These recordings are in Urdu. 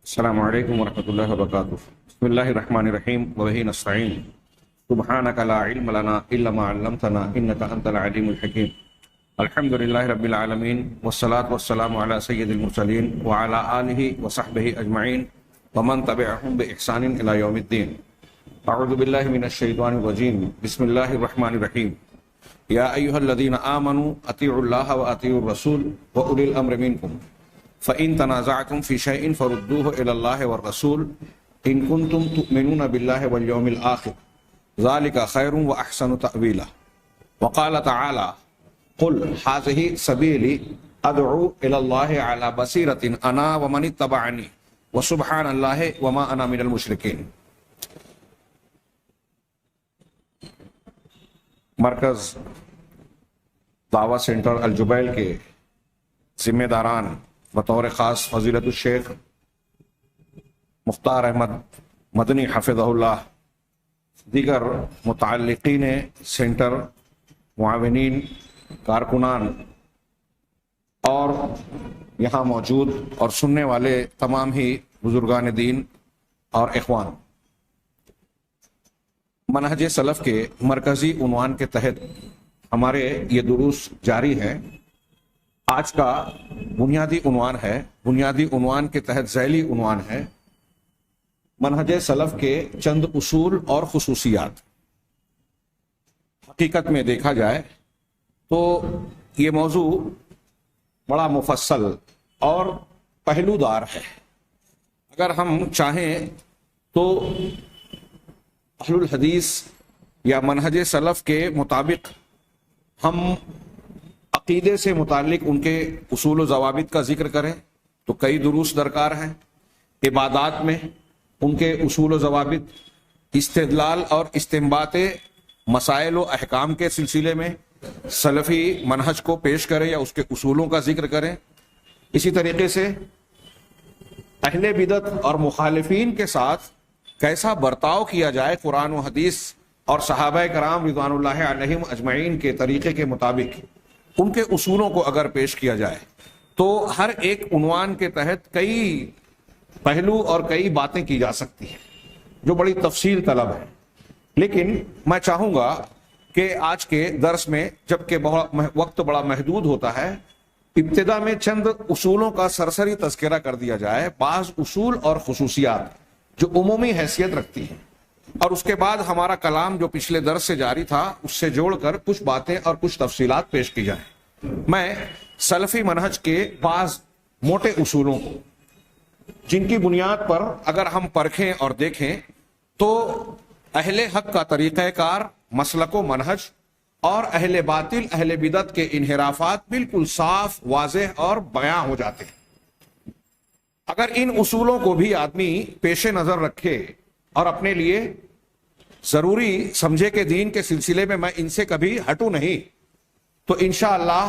السلام علیکم ورحمۃ اللہ وبرکاتہ۔ بسم اللہ الرحمن الرحیم وبہ نستعین سبحانک لا علم لنا الا ما علمتنا انک انت العلیم الحکیم۔ الحمد للہ رب العالمین والصلاة والسلام علی سید المرسلین وعلی آلہ وصحبہ اجمعین ومن تبعہم بإحسان الی یوم الدین۔ اعوذ باللہ من الشیطان الرجیم، بسم اللہ الرحمن الرحیم۔ یا ایھا الذین آمنوا اطیعوا اللہ واطیعوا الرسول واولی الامر منکم فإن تنازعتم في شيء فردوه إلى الله والرسول إن كنتم تؤمنون بالله واليوم الآخر ذلك خير وأحسن تأويلا۔ وقال تعالى قل هذه سبيلي أدعو إلى الله على بصيرة أنا ومن اتبعني وسبحان الله وما أنا من المشركين۔ مرکز دعوت سینٹر الجبیل کے ذمہ داران بطور خاص فضیلت الشیخ مختار احمد مدنی حفظہ اللہ، دیگر متعلقین سینٹر، معاونین، کارکنان اور یہاں موجود اور سننے والے تمام ہی بزرگان دین اور اخوان، منہج سلف کے مرکزی عنوان کے تحت ہمارے یہ دروس جاری ہیں۔ آج کا بنیادی عنوان کے تحت ذیلی عنوان ہے منہج سلف کے چند اصول اور خصوصیات۔ حقیقت میں دیکھا جائے تو یہ موضوع بڑا مفصل اور پہلو دار ہے۔ اگر ہم چاہیں تو اہل الحدیث یا منہج سلف کے مطابق ہم عقیدے سے متعلق ان کے اصول و ضوابط کا ذکر کریں تو کئی دروس درکار ہیں۔ عبادات میں ان کے اصول و ضوابط، استدلال اور استنباط مسائل و احکام کے سلسلے میں سلفی منہج کو پیش کریں یا اس کے اصولوں کا ذکر کریں۔ اسی طریقے سے اہل بدعت اور مخالفین کے ساتھ کیسا برتاؤ کیا جائے قرآن و حدیث اور صحابہ کرام رضوان اللہ علیہم اجمعین کے طریقے کے مطابق ان کے اصولوں کو اگر پیش کیا جائے تو ہر ایک عنوان کے تحت کئی پہلو اور کئی باتیں کی جا سکتی ہیں جو بڑی تفصیل طلب ہے۔ لیکن میں چاہوں گا کہ آج کے درس میں، جبکہ وقت بڑا محدود ہوتا ہے، ابتدا میں چند اصولوں کا سرسری تذکرہ کر دیا جائے، بعض اصول اور خصوصیات جو عمومی حیثیت رکھتی ہیں، اور اس کے بعد ہمارا کلام جو پچھلے درس سے جاری تھا اس سے جوڑ کر کچھ باتیں اور کچھ تفصیلات پیش کی جائیں۔ میں سلفی منہج کے بعض موٹے اصولوں کو، جن کی بنیاد پر اگر ہم پرکھیں اور دیکھیں تو اہل حق کا طریقہ کار، مسلک و منہج اور اہل باطل، اہل بدعت کے انحرافات بالکل صاف، واضح اور بیان ہو جاتے ہیں۔ اگر ان اصولوں کو بھی آدمی پیش نظر رکھے اور اپنے لیے ضروری سمجھے کہ دین کے سلسلے میں میں ان سے کبھی ہٹوں نہیں، تو انشاءاللہ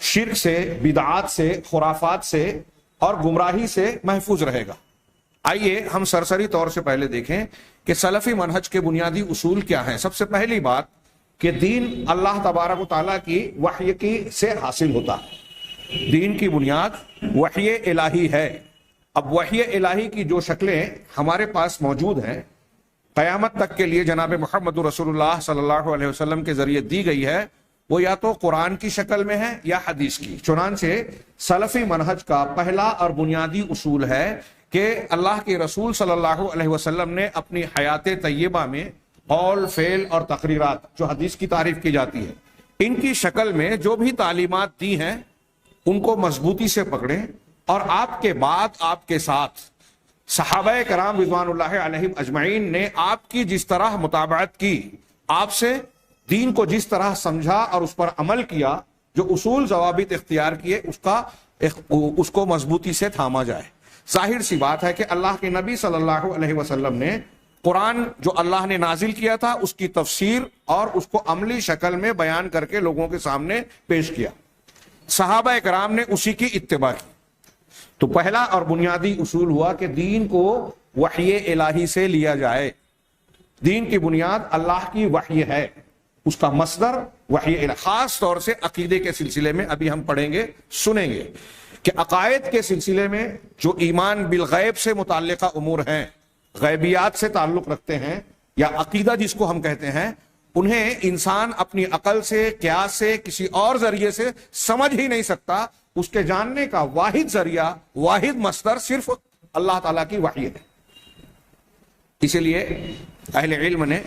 شرک سے، بدعات سے، خرافات سے اور گمراہی سے محفوظ رہے گا۔ آئیے ہم سرسری طور سے پہلے دیکھیں کہ سلفی منہج کے بنیادی اصول کیا ہیں۔ سب سے پہلی بات کہ دین اللہ تبارک و تعالیٰ کی وحی کی سے حاصل ہوتا ہے۔ دین کی بنیاد وحی الہی ہے۔ اب وحی الہی کی جو شکلیں ہمارے پاس موجود ہیں، قیامت تک کے لیے جناب محمد رسول اللہ صلی اللہ علیہ وسلم کے ذریعے دی گئی ہے، وہ یا تو قرآن کی شکل میں ہے یا حدیث کی۔ چنانچہ سلفی منہج کا پہلا اور بنیادی اصول ہے کہ اللہ کے رسول صلی اللہ علیہ وسلم نے اپنی حیات طیبہ میں قول، فعل اور تقریرات جو حدیث کی تعریف کی جاتی ہے، ان کی شکل میں جو بھی تعلیمات دی ہیں ان کو مضبوطی سے پکڑیں، اور آپ کے بعد آپ کے ساتھ صحابہ کرام رضوان اللہ علیہم اجمعین نے آپ کی جس طرح متابعت کی، آپ سے دین کو جس طرح سمجھا اور اس پر عمل کیا، جو اصول ضوابط اختیار کیے اس کو مضبوطی سے تھاما جائے۔ ظاہر سی بات ہے کہ اللہ کے نبی صلی اللہ علیہ وسلم نے قرآن جو اللہ نے نازل کیا تھا اس کی تفسیر اور اس کو عملی شکل میں بیان کر کے لوگوں کے سامنے پیش کیا، صحابہ کرام نے اسی کی اتباع کی۔ تو پہلا اور بنیادی اصول ہوا کہ دین کو وحی الہی سے لیا جائے۔ دین کی بنیاد اللہ کی وحی ہے، اس کا مصدر وحی الہی، خاص طور سے عقیدے کے سلسلے میں ابھی ہم پڑھیں گے، سنیں گے کہ عقائد کے سلسلے میں جو ایمان بالغیب سے متعلقہ امور ہیں، غیبیات سے تعلق رکھتے ہیں یا عقیدہ جس کو ہم کہتے ہیں، انہیں انسان اپنی عقل سے، قیاس سے، کسی اور ذریعے سے سمجھ ہی نہیں سکتا۔ اس کے جاننے کا واحد ذریعہ، واحد مصدر صرف اللہ تعالیٰ کی وحی ہے۔ اسی لیے اہل علم نے،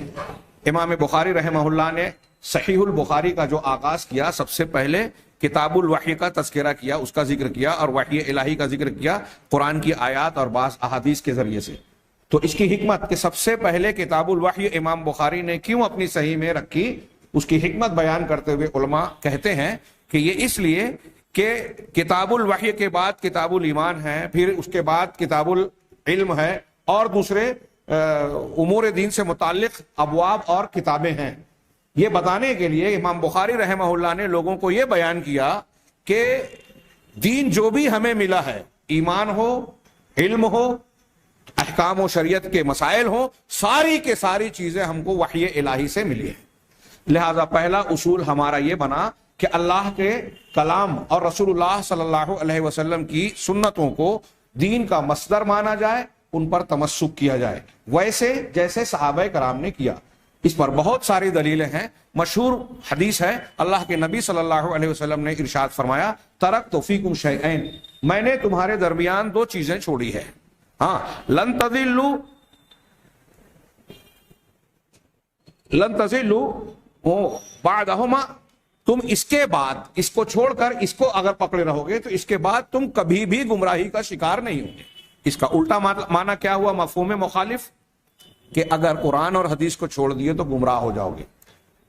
امام بخاری رحمہ اللہ نے صحیح البخاری کا جو آغاز کیا، سب سے پہلے کتاب الوحی کا تذکرہ کیا، اس کا ذکر کیا، اور وحی الہی کا ذکر کیا قرآن کی آیات اور بعض احادیث کے ذریعے سے۔ تو اس کی حکمت کہ سب سے پہلے کتاب الوحی امام بخاری نے کیوں اپنی صحیح میں رکھی، اس کی حکمت بیان کرتے ہوئے علماء کہتے ہیں کہ یہ اس لیے کہ کتاب الوحی کے بعد کتاب الایمان ہے، پھر اس کے بعد کتاب العلم ہے، اور دوسرے امور دین سے متعلق ابواب اور کتابیں ہیں۔ یہ بتانے کے لیے امام بخاری رحمہ اللہ نے لوگوں کو یہ بیان کیا کہ دین جو بھی ہمیں ملا ہے، ایمان ہو، علم ہو، احکام و شریعت کے مسائل ہوں، ساری کے ساری چیزیں ہم کو وحی الہی سے ملی ہیں۔ لہذا پہلا اصول ہمارا یہ بنا کہ اللہ کے کلام اور رسول اللہ صلی اللہ علیہ وسلم کی سنتوں کو دین کا مصدر مانا جائے، ان پر تمسک کیا جائے، ویسے جیسے صحابہ کرام نے کیا۔ اس پر بہت ساری دلیلیں ہیں۔ مشہور حدیث ہے، اللہ کے نبی صلی اللہ علیہ وسلم نے ارشاد فرمایا، ترکت فیکم شیئین، میں نے تمہارے درمیان دو چیزیں چھوڑی ہے، لن تضلوا بعدہما، تم اس کے بعد، اس کو چھوڑ کر اس کو اگر پکڑے رہو گے تو اس کے بعد تم کبھی بھی گمراہی کا شکار نہیں ہوں گے۔ اس کا الٹا معنی کیا ہوا، مفہوم مخالف، کہ اگر قرآن اور حدیث کو چھوڑ دیے تو گمراہ ہو جاؤ گے۔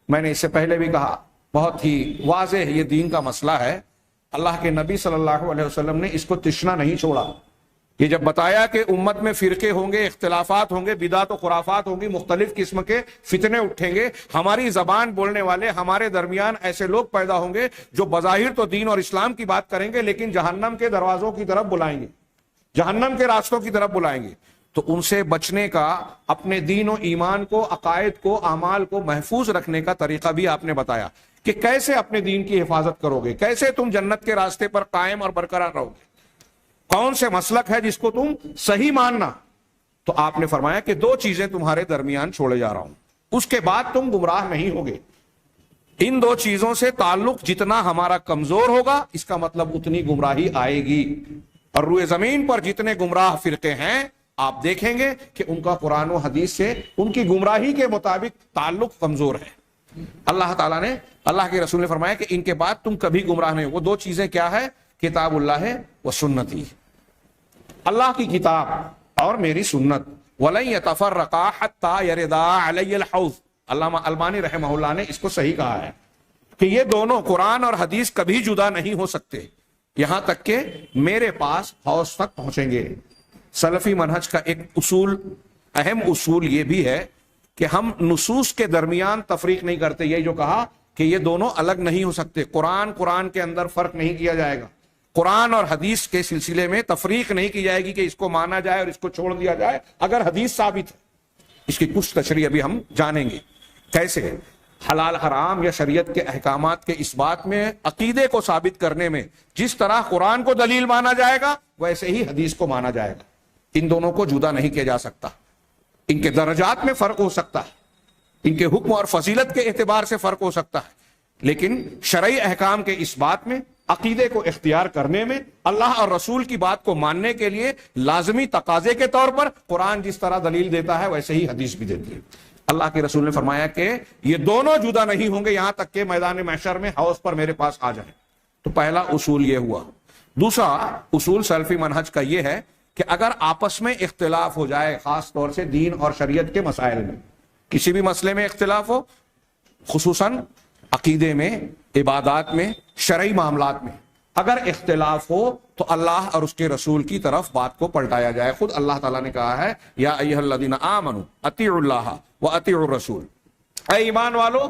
میں نے اس سے پہلے بھی کہا، بہت ہی واضح یہ دین کا مسئلہ ہے۔ اللہ کے نبی صلی اللہ علیہ وسلم نے اس کو تشنا نہیں چھوڑا۔ یہ جب بتایا کہ امت میں فرقے ہوں گے، اختلافات ہوں گے، بدعت و خرافات ہوں گی، مختلف قسم کے فتنے اٹھیں گے، ہماری زبان بولنے والے ہمارے درمیان ایسے لوگ پیدا ہوں گے جو بظاہر تو دین اور اسلام کی بات کریں گے لیکن جہنم کے دروازوں کی طرف بلائیں گے، جہنم کے راستوں کی طرف بلائیں گے۔ تو ان سے بچنے کا، اپنے دین و ایمان کو، عقائد کو، اعمال کو محفوظ رکھنے کا طریقہ بھی آپ نے بتایا کہ کیسے اپنے دین کی حفاظت کرو گے، کیسے تم جنت کے راستے پر قائم اور برقرار رہو گے، کون سے مسلک ہے جس کو تم صحیح ماننا۔ تو آپ نے فرمایا کہ دو چیزیں تمہارے درمیان چھوڑے جا رہا ہوں، اس کے بعد تم گمراہ نہیں ہوگے۔ ان دو چیزوں سے تعلق جتنا ہمارا کمزور ہوگا، اس کا مطلب اتنی گمراہی آئے گی، اور روئے زمین پر جتنے گمراہ فرقے ہیں آپ دیکھیں گے کہ ان کا قرآن و حدیث سے ان کی گمراہی کے مطابق تعلق کمزور ہے۔ اللہ تعالیٰ نے، اللہ کے رسول نے فرمایا کہ ان کے بعد تم کبھی گمراہ نہیں ہو۔ وہ دو چیزیں کیا ہے؟ کتاب اللہ و سنتی، اللہ کی کتاب اور میری سنت۔ وَلَن يَتَفَرَّقَا حَتَّى يَرِدَا عَلَيَّ الْحَوْض، علامہ البانی رحمہ اللہ نے اس کو صحیح کہا ہے کہ یہ دونوں قرآن اور حدیث کبھی جدا نہیں ہو سکتے یہاں تک کہ میرے پاس حوض تک پہنچیں گے۔ سلفی منہج کا ایک اصول، اہم اصول یہ بھی ہے کہ ہم نصوص کے درمیان تفریق نہیں کرتے۔ یہ جو کہا کہ یہ دونوں الگ نہیں ہو سکتے، قرآن کے اندر فرق نہیں کیا جائے گا، قرآن اور حدیث کے سلسلے میں تفریق نہیں کی جائے گی کہ اس کو مانا جائے اور اس کو چھوڑ دیا جائے اگر حدیث ثابت ہے۔ اس کی کچھ تشریح ابھی ہم جانیں گے، کیسے حلال حرام یا شریعت کے احکامات کے اس بات میں، عقیدے کو ثابت کرنے میں جس طرح قرآن کو دلیل مانا جائے گا ویسے ہی حدیث کو مانا جائے گا۔ ان دونوں کو جدا نہیں کیا جا سکتا، ان کے درجات میں فرق ہو سکتا ہے، ان کے حکم اور فضیلت کے اعتبار سے فرق ہو سکتا ہے، لیکن شرعی احکام کے اس بات میں، عقیدے کو اختیار کرنے میں، اللہ اور رسول کی بات کو ماننے کے لیے لازمی تقاضے کے طور پر قرآن جس طرح دلیل دیتا ہے ویسے ہی حدیث بھی دیتی ہے۔ اللہ کے رسول نے فرمایا کہ یہ دونوں جدا نہیں ہوں گے یہاں تک کہ میدان محشر میں حوض پر میرے پاس آ جائیں۔ تو پہلا اصول یہ ہوا۔ دوسرا اصول سلفی منہج کا یہ ہے کہ اگر آپس میں اختلاف ہو جائے، خاص طور سے دین اور شریعت کے مسائل میں، کسی بھی مسئلے میں اختلاف ہو، خصوصاً عقیدے میں، عبادات میں، شرعی معاملات میں، اگر اختلاف ہو تو اللہ اور اس کے رسول کی طرف بات کو پلٹایا جائے۔ خود اللہ تعالیٰ نے کہا ہے، یا ایھا الذین آمنوا اطیعوا اللہ واطیعوا الرسول، اے ایمان والو،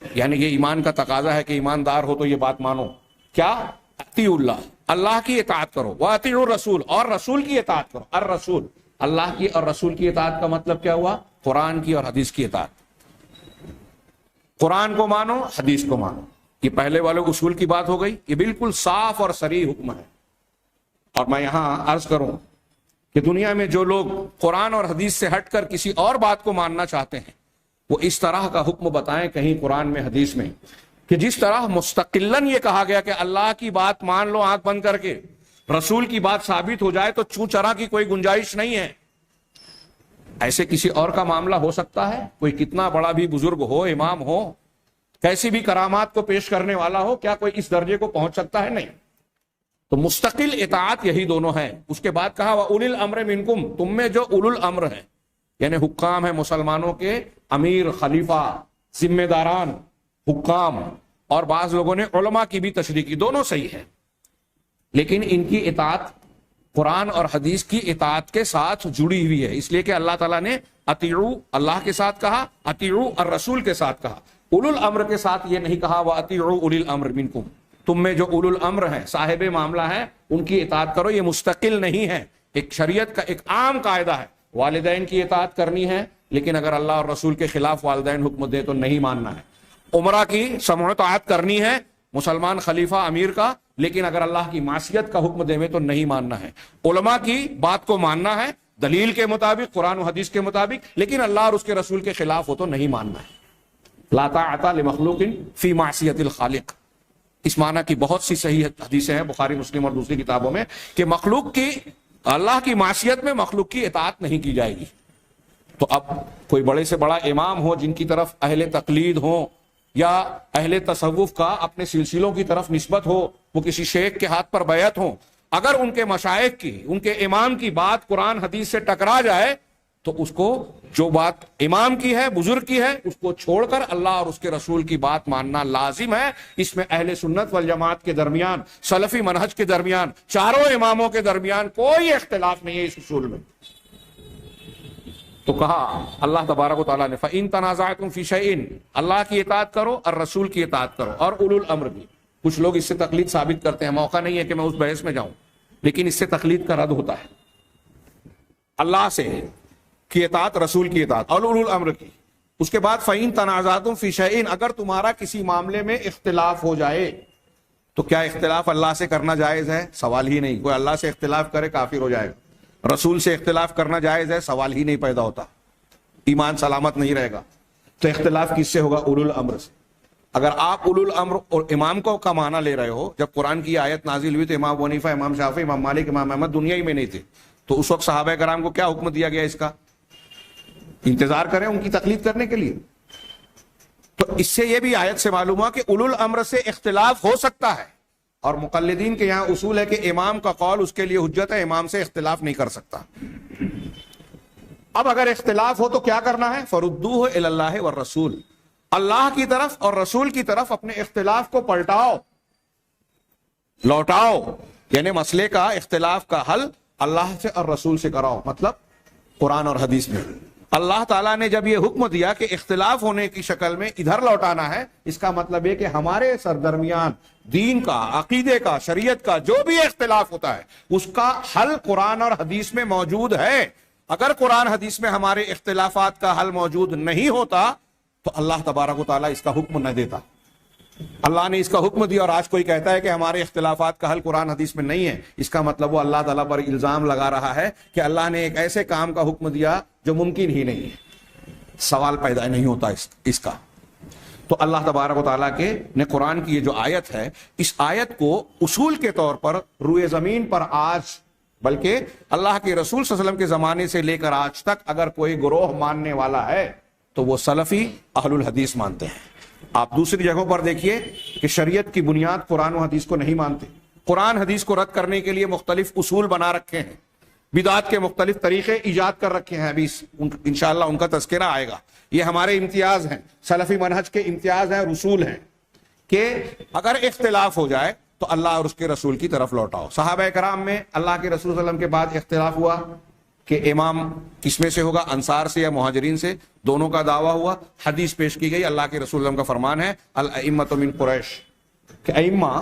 یعنی یہ ایمان کا تقاضا ہے کہ ایماندار ہو تو یہ بات مانو، کیا؟ اطیعوا اللہ، اللہ کی اطاعت کرو، واطیعوا الرسول، اور رسول کی اطاعت کرو۔ الرسول، اللہ کی اور رسول کی اطاعت کا مطلب کیا ہوا؟ قرآن کی اور حدیث کی اطاعت۔ قرآن کو مانو، حدیث کو مانو۔ یہ پہلے والے اصول کی بات ہو گئی، یہ بالکل صاف اور صریح حکم ہے۔ اور میں یہاں عرض کروں کہ دنیا میں جو لوگ قرآن اور حدیث سے ہٹ کر کسی اور بات کو ماننا چاہتے ہیں وہ اس طرح کا حکم بتائیں کہیں قرآن میں حدیث میں کہ جس طرح مستقلاً یہ کہا گیا کہ اللہ کی بات مان لو آنکھ بند کر کے، رسول کی بات ثابت ہو جائے تو چوں چرا کی کوئی گنجائش نہیں ہے. ایسے کسی اور کا معاملہ ہو سکتا ہے؟ کوئی کتنا بڑا بھی بزرگ ہو، امام ہو، کیسی بھی کرامات کو پیش کرنے والا ہو، کیا کوئی اس درجے کو پہنچ سکتا ہے؟ نہیں. تو مستقل اطاعت یہی دونوں ہیں. اس کے بعد کہا وَأُولِي الْأَمْرِ مِنْكُمْ، تم میں جو اولو الامر ہیں یعنی حکام ہیں مسلمانوں کے، امیر، خلیفہ، ذمہ داران، حکام، اور بعض لوگوں نے علماء کی بھی تشریح کی، دونوں صحیح ہے، لیکن ان کی اطاعت قرآن اور حدیث کی اطاعت کے ساتھ جڑی ہوئی ہے، اس لیے کہ اللہ تعالیٰ نے اطیعوا اللہ کے ساتھ کہا، اطیعوا الرسول کے ساتھ کہا. اولو الامر کے ساتھ یہ نہیں کہا وَأَطِيعُوا أُولِي الْأَمْرِ مِنْكُمْ، تم میں جو اولو الامر ہیں، صاحب معاملہ ہیں، ان کی اطاعت کرو. یہ مستقل نہیں ہے، ایک شریعت کا ایک عام قاعدہ ہے. والدین کی اطاعت کرنی ہے، لیکن اگر اللہ اور رسول کے خلاف والدین حکم دے تو نہیں ماننا ہے. عمرہ کی سمع و طاعت کرنی ہے مسلمان خلیفہ امیر کا، لیکن اگر اللہ کی معصیت کا حکم دے تو نہیں ماننا ہے. علماء کی بات کو ماننا ہے دلیل کے مطابق، قرآن و حدیث کے مطابق، لیکن اللہ اور اس کے رسول کے خلاف ہو تو نہیں ماننا ہے. لا طاعۃ لمخلوق فی معصیت الخالق، اس معنی کی بہت سی صحیح حدیثیں ہیں بخاری، مسلم اور دوسری کتابوں میں کہ مخلوق کی، اللہ کی معصیت میں مخلوق کی اطاعت نہیں کی جائے گی. تو اب کوئی بڑے سے بڑا امام ہو جن کی طرف اہل تقلید ہو یا اہل تصوف کا اپنے سلسلوں کی طرف نسبت ہو، وہ کسی شیخ کے ہاتھ پر بیعت ہوں، اگر ان کے مشائخ کی، ان کے امام کی بات قرآن حدیث سے ٹکرا جائے تو اس کو، جو بات امام کی ہے، بزرگ کی ہے، اس کو چھوڑ کر اللہ اور اس کے رسول کی بات ماننا لازم ہے. اس میں اہل سنت والجماعت کے درمیان، سلفی منہج کے درمیان، چاروں اماموں کے درمیان کوئی اختلاف نہیں ہے اس اصول میں. تو کہا اللہ تبارک و تعالیٰ نے فَإِن تَنَازَعْتُمْ فِي شَيْءٍ، اللہ کی اطاعت کرو اور رسول کی اطاعت کرو اور اولو الامر بھی. کچھ لوگ اس سے تقلید ثابت کرتے ہیں، موقع نہیں ہے کہ میں اس بحث میں جاؤں، لیکن اس سے تقلید کا رد ہوتا ہے. اللہ سے کی اطاعت، رسول کی اطاعت اور اولو الامر کی. اس کے بعد فَإِن تَنَازَعْتُمْ فِي شَيْءٍ، اگر تمہارا کسی معاملے میں اختلاف ہو جائے تو کیا اختلاف اللہ سے کرنا جائز ہے؟ سوال ہی نہیں. کوئی اللہ سے اختلاف کرے کافر ہو جائے گا. رسول سے اختلاف کرنا جائز ہے؟ سوال ہی نہیں پیدا ہوتا، ایمان سلامت نہیں رہے گا. تو اختلاف کس سے ہوگا؟ اولو الامر سے. اگر آپ اولو الامر اور امام کو کا معنی لے رہے ہو، جب قرآن کی آیت نازل ہوئی تو امام ابو حنیفہ، امام شافعی، امام مالک، امام احمد دنیا ہی میں نہیں تھے، تو اس وقت صحابہ کرام کو کیا حکم دیا گیا؟ اس کا انتظار کریں ان کی تقلید کرنے کے لیے. تو اس سے یہ بھی آیت سے معلوم ہوا کہ اولو الامر سے اختلاف ہو سکتا ہے، اور مقلدین کے یہاں اصول ہے کہ امام کا قول اس کے لیے حجت ہے، امام سے اختلاف نہیں کر سکتا. اب اگر اختلاف ہو تو کیا کرنا ہے؟ فَرُدُّوهُ إِلَى اللَّهِ وَالرَّسُولِ، اللہ کی طرف اور رسول کی طرف اپنے اختلاف کو پلٹاؤ، لوٹاؤ. یعنی مسئلے کا، اختلاف کا حل اللہ سے اور رسول سے کراؤ. مطلب قرآن اور حدیث میں اللہ تعالیٰ نے جب یہ حکم دیا کہ اختلاف ہونے کی شکل میں ادھر لوٹانا ہے، اس کا مطلب ہے کہ ہمارے سردرمیان دین کا، عقیدے کا، شریعت کا جو بھی اختلاف ہوتا ہے اس کا حل قرآن اور حدیث میں موجود ہے. اگر قرآن حدیث میں ہمارے اختلافات کا حل موجود نہیں ہوتا تو اللہ تبارک و تعالیٰ اس کا حکم نہ دیتا. اللہ نے اس کا حکم دیا اور آج کوئی کہتا ہے کہ ہمارے اختلافات کا حل قرآن حدیث میں نہیں ہے، اس کا مطلب وہ اللہ تعالیٰ پر الزام لگا رہا ہے کہ اللہ نے ایک ایسے کام کا حکم دیا جو ممکن ہی نہیں ہے. سوال پیدا نہیں ہوتا اس کا. تو اللہ تبارک و تعالیٰ کے نے قرآن کی یہ جو آیت ہے، اس آیت کو اصول کے طور پر روئے زمین پر آج، بلکہ اللہ کے رسول صلی اللہ علیہ وسلم کے زمانے سے لے کر آج تک اگر کوئی گروہ ماننے والا ہے تو وہ سلفی اہل الحدیث مانتے ہیں. آپ دوسری جگہوں پر دیکھیے کہ شریعت کی بنیاد قرآن و حدیث کو نہیں مانتے. قرآن حدیث کو رد کرنے کے لیے مختلف اصول بنا رکھے ہیں، بدعات کے مختلف طریقے ایجاد کر رکھے ہیں. ابھی انشاءاللہ ان کا تذکرہ آئے گا. یہ ہمارے امتیاز ہیں، سلفی منہج کے امتیاز ہیں، رسول ہیں کہ اگر اختلاف ہو جائے تو اللہ اور اس کے رسول کی طرف لوٹاؤ. صحابہ کرام میں اللہ کے رسول صلی اللہ علیہ وسلم کے بعد اختلاف ہوا کہ امام کس میں سے ہوگا، انصار سے یا مہاجرین سے، دونوں کا دعویٰ ہوا. حدیث پیش کی گئی، اللہ کے رسول صلی اللہ علیہ وسلم کا فرمان ہے الائمۃ من قریش، کہ ائمہ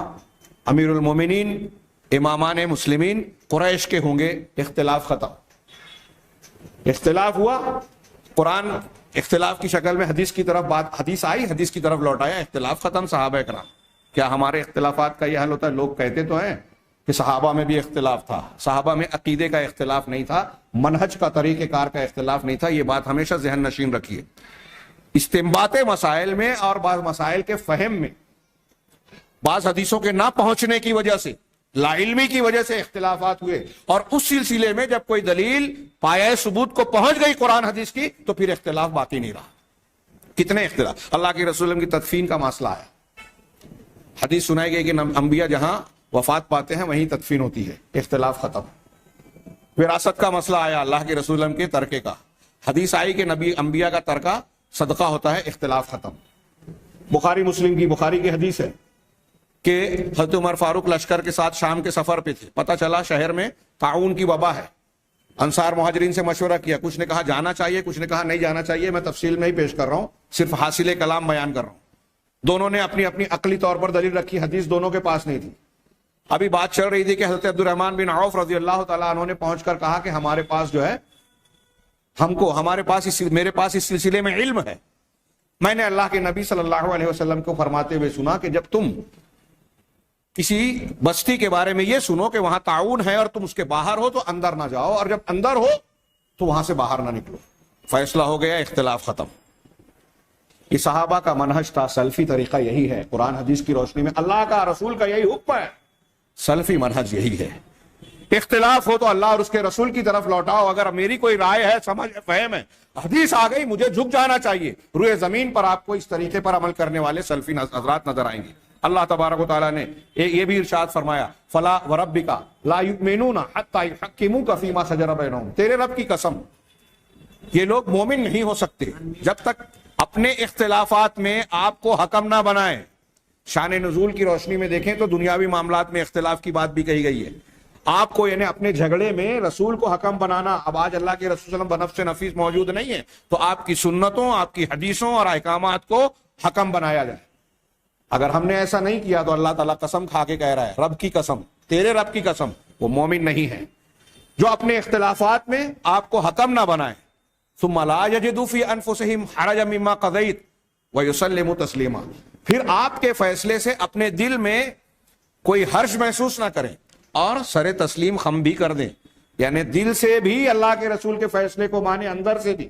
امیر المومنین، امامان مسلمین قریش کے ہوں گے. اختلاف ختم. اختلاف ہوا، قرآن اختلاف کی شکل میں حدیث کی طرف بات، حدیث آئی، حدیث کی طرف لوٹایا، اختلاف ختم. صحابہ کرام، کیا ہمارے اختلافات کا یہ حل ہوتا ہے؟ لوگ کہتے تو ہیں کہ صحابہ میں بھی اختلاف تھا، صحابہ میں عقیدے کا اختلاف نہیں تھا، منہج کا طریقہ کار کا اختلاف نہیں تھا. یہ بات ہمیشہ ذہن نشین رکھیے. استنباط مسائل میں اور بعض مسائل کے فہم میں بعض حدیثوں کے نہ پہنچنے کی وجہ سے، لا علمی کی وجہ سے اختلافات ہوئے، اور اس سلسلے میں جب کوئی دلیل پایہ ثبوت کو پہنچ گئی قرآن حدیث کی تو پھر اختلاف باقی نہیں رہا. کتنے اختلاف. اللہ کے رسول کی تدفین کا مسئلہ آیا، حدیث سنائی گئی کہ انبیاء جہاں وفات پاتے ہیں وہیں تدفین ہوتی ہے، اختلاف ختم. وراثت کا مسئلہ آیا، اللہ کے رسول کے ترکے کا، حدیث آئی کہ نبی انبیاء کا ترکہ صدقہ ہوتا ہے، اختلاف ختم. بخاری کی حدیث ہے کہ حضرت عمر فاروق لشکر کے ساتھ شام کے سفر پہ تھے، پتہ چلا شہر میں طاعون کی وبا ہے. انصار مہاجرین سے مشورہ کیا، کچھ نے کہا جانا چاہیے، کچھ نے کہا نہیں جانا چاہیے. میں تفصیل میں ہی پیش کر رہا ہوں، صرف حاصل کلام بیان کر رہا ہوں. دونوں نے اپنی اپنی عقلی طور پر دلیل رکھی، حدیث دونوں کے پاس نہیں تھی. ابھی بات چل رہی تھی کہ حضرت عبد الرحمن بن عوف رضی اللہ تعالیٰ عنہ نے پہنچ کر کہا کہ ہمارے پاس جو ہے میرے پاس اس سلسلے میں علم ہے. میں نے اللہ کے نبی صلی اللہ علیہ وسلم کو فرماتے ہوئے سنا کہ جب تم کسی بستی کے بارے میں یہ سنو کہ وہاں طاعون ہے اور تم اس کے باہر ہو تو اندر نہ جاؤ، اور جب اندر ہو تو وہاں سے باہر نہ نکلو. فیصلہ ہو گیا، اختلاف ختم. یہ صحابہ کا منہج تھا، سلفی طریقہ یہی ہے. قرآن حدیث کی روشنی میں اللہ کا رسول کا یہی حکم ہے، سلفی منہج یہی ہے. اختلاف ہو تو اللہ اور اس کے رسول کی طرف لوٹاؤ. اگر میری کوئی رائے ہے، سمجھ فہم ہے، حدیث آ گئی، مجھے جھک جانا چاہیے. روئے زمین پر آپ کو اس طریقے پر عمل کرنے والے سلفی حضرات نظر آئیں گے. اللہ تبارک و تعالیٰ نے یہ بھی ارشاد فرمایا، فلا وربک لا یؤمنون حتی یحکموک فیما شجر بینہم. تیرے رب کی قسم، یہ لوگ مومن نہیں ہو سکتے جب تک اپنے اختلافات میں آپ کو حکم نہ بنائیں. شان نزول کی روشنی میں دیکھیں تو دنیاوی معاملات میں اختلاف کی بات بھی کہی گئی ہے. آپ کو یعنی اپنے جھگڑے میں رسول کو حکم بنانا. اب آج اللہ کے رسول صلی اللہ علیہ وسلم بنفس نفیس موجود نہیں ہے تو آپ کی سنتوں، آپ کی حدیثوں اور احکامات کو حکم بنایا جائے. اگر ہم نے ایسا نہیں کیا تو اللہ تعالیٰ قسم کھا کے کہہ رہا ہے، رب کی قسم، تیرے رب کی قسم، وہ مومن نہیں ہے جو اپنے اختلافات میں آپ کو حکم نہ بنائے. ثم لا یجدوا فی انفسہم حرجا مما قضیت ویسلموا تسلیما. پھر آپ کے فیصلے سے اپنے دل میں کوئی حرج محسوس نہ کریں اور سر تسلیم خم بھی کر دیں. یعنی دل سے بھی اللہ کے رسول کے فیصلے کو مانے، اندر سے بھی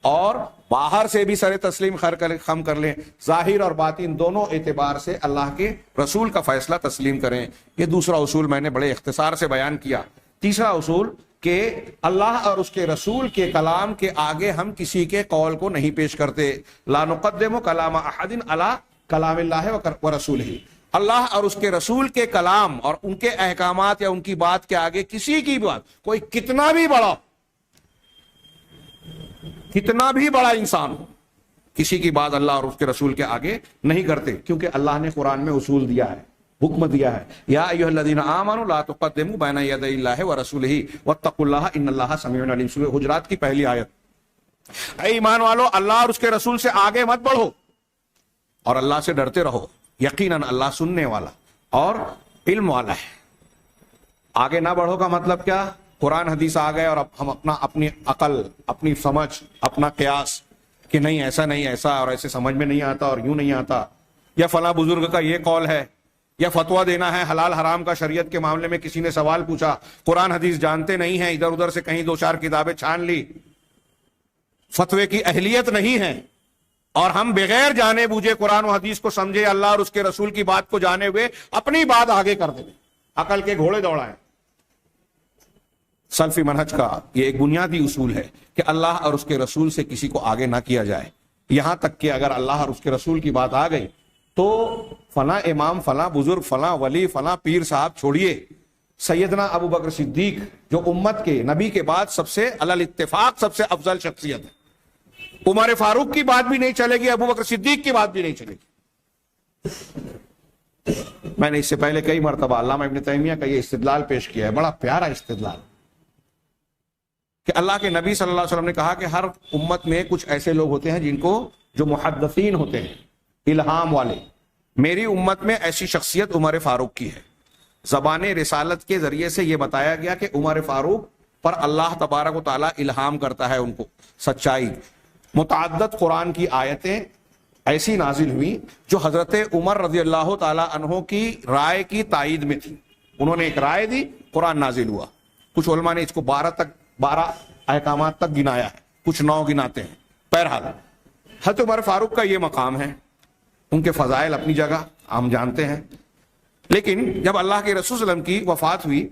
اور باہر سے بھی سر تسلیم خم کر لیں. ظاہر اور باطن دونوں اعتبار سے اللہ کے رسول کا فیصلہ تسلیم کریں. یہ دوسرا اصول میں نے بڑے اختصار سے بیان کیا. تیسرا اصول کہ اللہ اور اس کے رسول کے کلام کے آگے ہم کسی کے قول کو نہیں پیش کرتے. لا نقدم کلام احد علی کلام اللہ و رسولہ. اللہ اور اس کے رسول کے کلام اور ان کے احکامات یا ان کی بات کے آگے کسی کی بات، کوئی کتنا بھی بڑا انسان ہو، کسی کی بات اللہ اور اس کے رسول کے آگے نہیں کرتے. کیونکہ اللہ نے قرآن میں اصول دیا ہے، حکم دیا ہے، یا ایھا الذین آمنوا لا تقدموا بین یدی اللہ ورسولہ واتقوا اللہ ان اللہ سمیع علیم. سورہ حجرات کی پہلی آیت. اے ایمان والو، اللہ اور اس کے رسول سے آگے مت بڑھو اور اللہ سے ڈرتے رہو. یقیناً اللہ سننے والا اور علم والا ہے. آگے نہ بڑھو کا مطلب کیا؟ قرآن حدیث آ گئے اور اب ہم اپنی عقل، اپنی سمجھ، اپنا قیاس کہ نہیں ایسا نہیں ایسا، اور ایسے سمجھ میں نہیں آتا اور یوں نہیں آتا، یا فلاں بزرگ کا یہ قول ہے، یا فتویٰ دینا ہے حلال حرام کا. شریعت کے معاملے میں کسی نے سوال پوچھا، قرآن حدیث جانتے نہیں ہیں، ادھر ادھر سے کہیں دو چار کتابیں چھان لی، فتوے کی اہلیت نہیں ہے، اور ہم بغیر جانے بوجھے قرآن و حدیث کو سمجھے، اللہ اور اس کے رسول کی بات کو جانے ہوئے اپنی بات آگے کر دیں، عقل کے گھوڑے دوڑائیں. سلفی منہج کا یہ ایک بنیادی اصول ہے کہ اللہ اور اس کے رسول سے کسی کو آگے نہ کیا جائے. یہاں تک کہ اگر اللہ اور اس کے رسول کی بات آ گئی تو فلاں امام، فلاں بزرگ، فلاں ولی، فلاں پیر صاحب چھوڑیے. سیدنا ابو بکر صدیق جو امت کے نبی کے بعد سب سے علی الاتفاق سب سے افضل شخصیت ہے، عمر فاروق کی بات بھی نہیں چلے گی، ابو بکر صدیق کی بات بھی نہیں چلے گی. میں نے اس سے پہلے کئی مرتبہ علامہ ابن تیمیہ کا یہ استدلال پیش کیا ہے، بڑا پیارا استدلال، کہ اللہ کے نبی صلی اللہ علیہ وسلم نے کہا کہ ہر امت میں کچھ ایسے لوگ ہوتے ہیں جن کو جو محدثین ہوتے ہیں، الہام والے. میری امت میں ایسی شخصیت عمر فاروق کی ہے. زبان رسالت کے ذریعے سے یہ بتایا گیا کہ عمر فاروق پر اللہ تبارک و تعالیٰ الہام کرتا ہے ان کو سچائی. متعدد قرآن کی آیتیں ایسی نازل ہوئی جو حضرت عمر رضی اللہ تعالیٰ عنہ کی رائے کی تائید میں تھی. انہوں نے ایک رائے دی, قرآن نازل ہوا. کچھ علماء نے اس کو 12 احکامات تک گنایا ہے, کچھ 9 گناتے ہیں. بہرحال حضرت عمر فاروق کا یہ مقام ہے, ان کے فضائل اپنی جگہ ہم جانتے ہیں. لیکن جب اللہ کے رسول صلی اللہ علیہ وسلم کی وفات ہوئی,